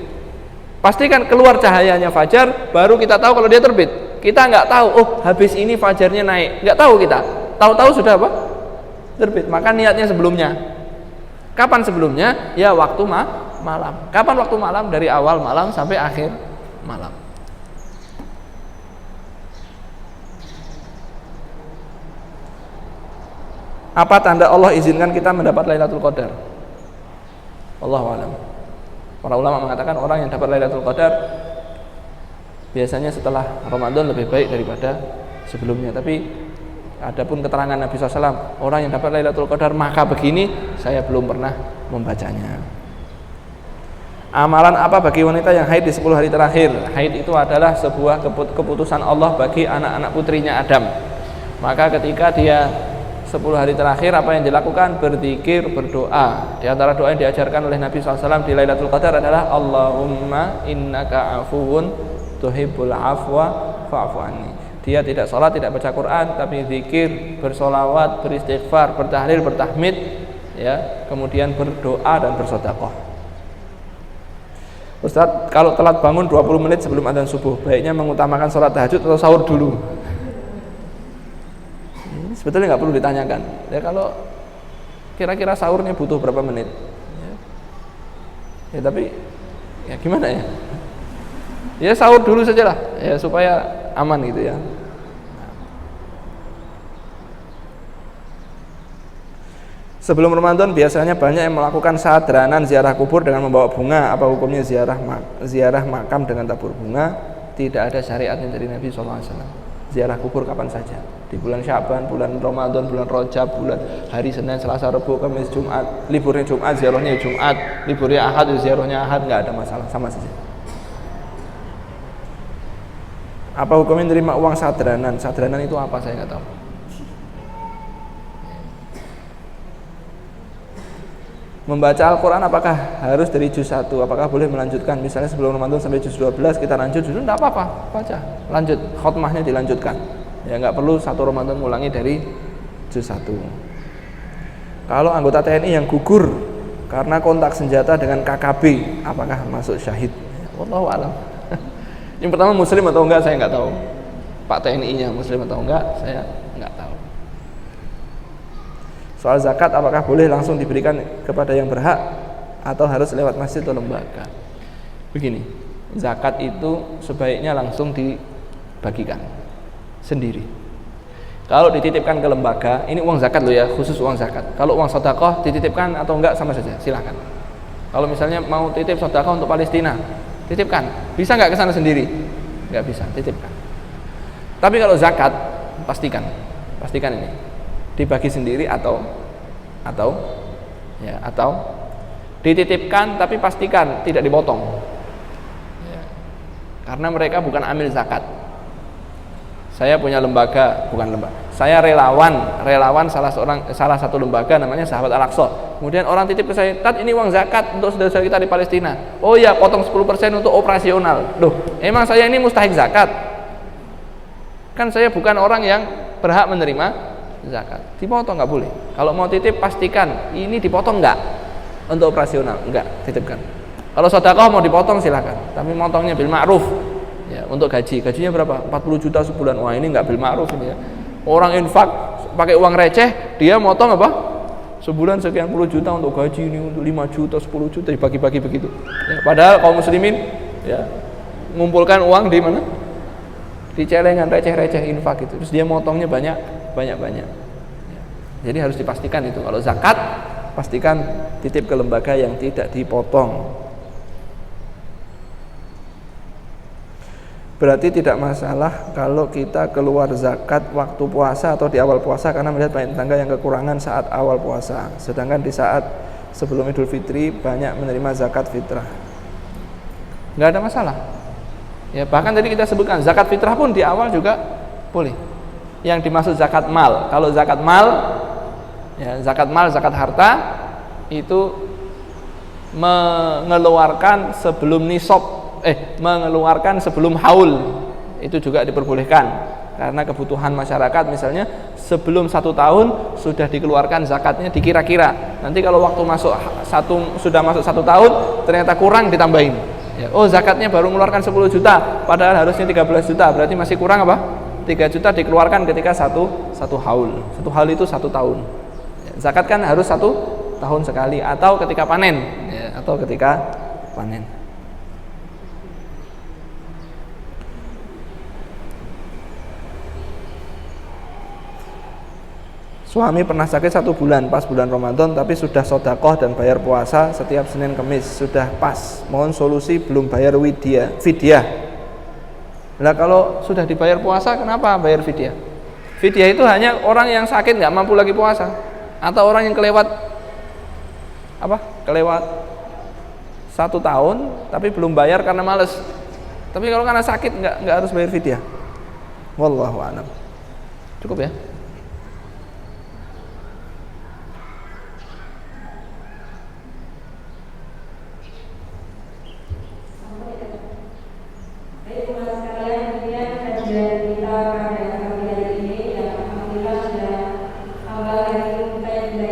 Pasti kan keluar cahayanya fajar, baru kita tahu kalau dia terbit. Kita nggak tahu, oh habis ini fajarnya naik, nggak tahu kita. Tahu-tahu sudah apa? Terbit. Maka niatnya sebelumnya. Kapan sebelumnya? Ya waktu malam. Kapan waktu malam? Dari awal malam sampai akhir malam. Apa tanda Allah izinkan kita mendapat Lailatul Qadar? Wallahu a'lam. Para ulama mengatakan orang yang dapat Lailatul Qadar biasanya setelah Ramadan lebih baik daripada sebelumnya. Tapi adapun keterangan Nabi SAW, orang yang dapat Lailatul Qadar maka begini, saya belum pernah membacanya. Amalan apa bagi wanita yang haid di 10 hari terakhir? Haid itu adalah sebuah keputusan Allah bagi anak-anak putrinya Adam. Maka ketika dia 10 hari terakhir apa yang dilakukan? Berzikir, berdoa. Di antara doa yang diajarkan oleh Nabi SAW di Lailatul Qadar adalah Allahumma innaka afuwun tuhibbul afwa fa'fu anni. Dia tidak sholat, tidak baca Quran, tapi zikir, bersolawat, beristighfar, bertahlil, bertahmid, ya, kemudian berdoa dan bersedekah. Ustaz, kalau telat bangun 20 menit sebelum adzan subuh, baiknya mengutamakan sholat tahajud atau sahur dulu? Sebetulnya nggak perlu ditanyakan. Ya kalau kira-kira sahurnya butuh berapa menit? Ya tapi ya gimana ya? Ya sahur dulu sajalah, ya supaya aman gitu ya. Sebelum Ramadan biasanya banyak yang melakukan sadranan ziarah kubur dengan membawa bunga. Apa hukumnya ziarah makam dengan tabur bunga? Tidak ada syariatnya dari Nabi SAW. Ziarah kubur kapan saja, di bulan Sya'ban, bulan Ramadan, bulan Rajab, bulan hari Senin, Selasa, Rabu, Kamis, Jumat. Liburnya Jumat, ziarahnya Jumat. Liburnya Ahad, ziarahnya Ahad, nggak ada masalah, sama saja. Apa hukumnya menerima uang sadranan? Sadranan itu apa? Saya nggak tahu. Membaca Al-Quran apakah harus dari juz 1? Apakah boleh melanjutkan? Misalnya sebelum Ramadan sampai juz 12 kita lanjut, juz tidak apa-apa, baca, lanjut, khotmahnya dilanjutkan. Ya nggak perlu satu Ramadan ngulangi dari juz 1. Kalau anggota TNI yang gugur karena kontak senjata dengan KKB, apakah masuk syahid? Wallahu a'lam. Yang pertama muslim atau enggak saya nggak tahu. Pak TNI-nya muslim atau enggak saya nggak tahu. Soal zakat apakah boleh langsung diberikan kepada yang berhak atau harus lewat masjid atau lembaga? Begini, zakat itu sebaiknya langsung dibagikan sendiri. Kalau dititipkan ke lembaga, ini uang zakat loh ya, khusus uang zakat. Kalau uang sedekah dititipkan atau enggak sama saja, silahkan. Kalau misalnya mau titip sedekah untuk Palestina, titipkan. Bisa enggak ke sana sendiri? Enggak bisa, titipkan. Tapi kalau zakat, pastikan ini dibagi sendiri atau dititipkan, tapi pastikan tidak dipotong. Ya. Karena mereka bukan amil zakat. Saya punya lembaga, saya relawan salah satu lembaga namanya Sahabat Al-Aqsa. Kemudian orang titip ke saya, "Tat, ini uang zakat untuk saudara kita di Palestina." "Oh ya, potong 10% untuk operasional." Loh, emang saya ini mustahik zakat? Kan saya bukan orang yang berhak menerima zakat. Dipotong nggak boleh. Kalau mau titip pastikan ini dipotong nggak untuk operasional, nggak, titipkan. Kalau sedekah mau dipotong silakan, tapi motongnya bil ma'ruf. Ya, untuk gajinya berapa? 40 juta sebulan. Wah, ini nggak bil ma'ruf ini ya. Orang infak pakai uang receh, dia motong apa? Sebulan sekian puluh juta untuk gaji ini, untuk 5 juta, 10 juta dibagi-bagi begitu. Ya, padahal kaum muslimin ya mengumpulkan uang di mana? Di celengan receh-receh infak itu. Terus dia motongnya banyak. Jadi harus dipastikan itu. Kalau zakat, pastikan titip ke lembaga yang tidak dipotong. Berarti tidak masalah kalau kita keluar zakat waktu puasa atau di awal puasa karena melihat banyak tetangga yang kekurangan saat awal puasa, sedangkan di saat sebelum Idul Fitri banyak menerima zakat fitrah. Nggak ada masalah. Ya, bahkan tadi kita sebutkan zakat fitrah pun di awal juga boleh. Yang dimaksud zakat mal, kalau zakat mal, ya, zakat harta itu mengeluarkan sebelum mengeluarkan sebelum haul, itu juga diperbolehkan karena kebutuhan masyarakat. Misalnya sebelum 1 tahun sudah dikeluarkan zakatnya dikira-kira, nanti kalau waktu sudah masuk 1 tahun ternyata kurang, ditambahin. Ya, oh zakatnya baru mengeluarkan 10 juta, padahal harusnya 13 juta, berarti masih kurang apa? 3 juta dikeluarkan ketika satu haul. Satu haul itu 1 tahun. Ya, zakat kan harus 1 tahun sekali atau ketika panen, ya, atau ketika panen. Suami pernah sakit 1 bulan pas bulan Ramadan, tapi sudah sodakoh dan bayar puasa setiap Senin Kemis, sudah pas. Mohon solusi, belum bayar fidyah. Nah kalau sudah dibayar puasa, kenapa bayar fidyah? Fidyah itu hanya orang yang sakit nggak mampu lagi puasa, atau orang yang kelewat 1 tahun tapi belum bayar karena males. Tapi kalau karena sakit nggak harus bayar fidyah. Wallahu a'lam. Cukup ya.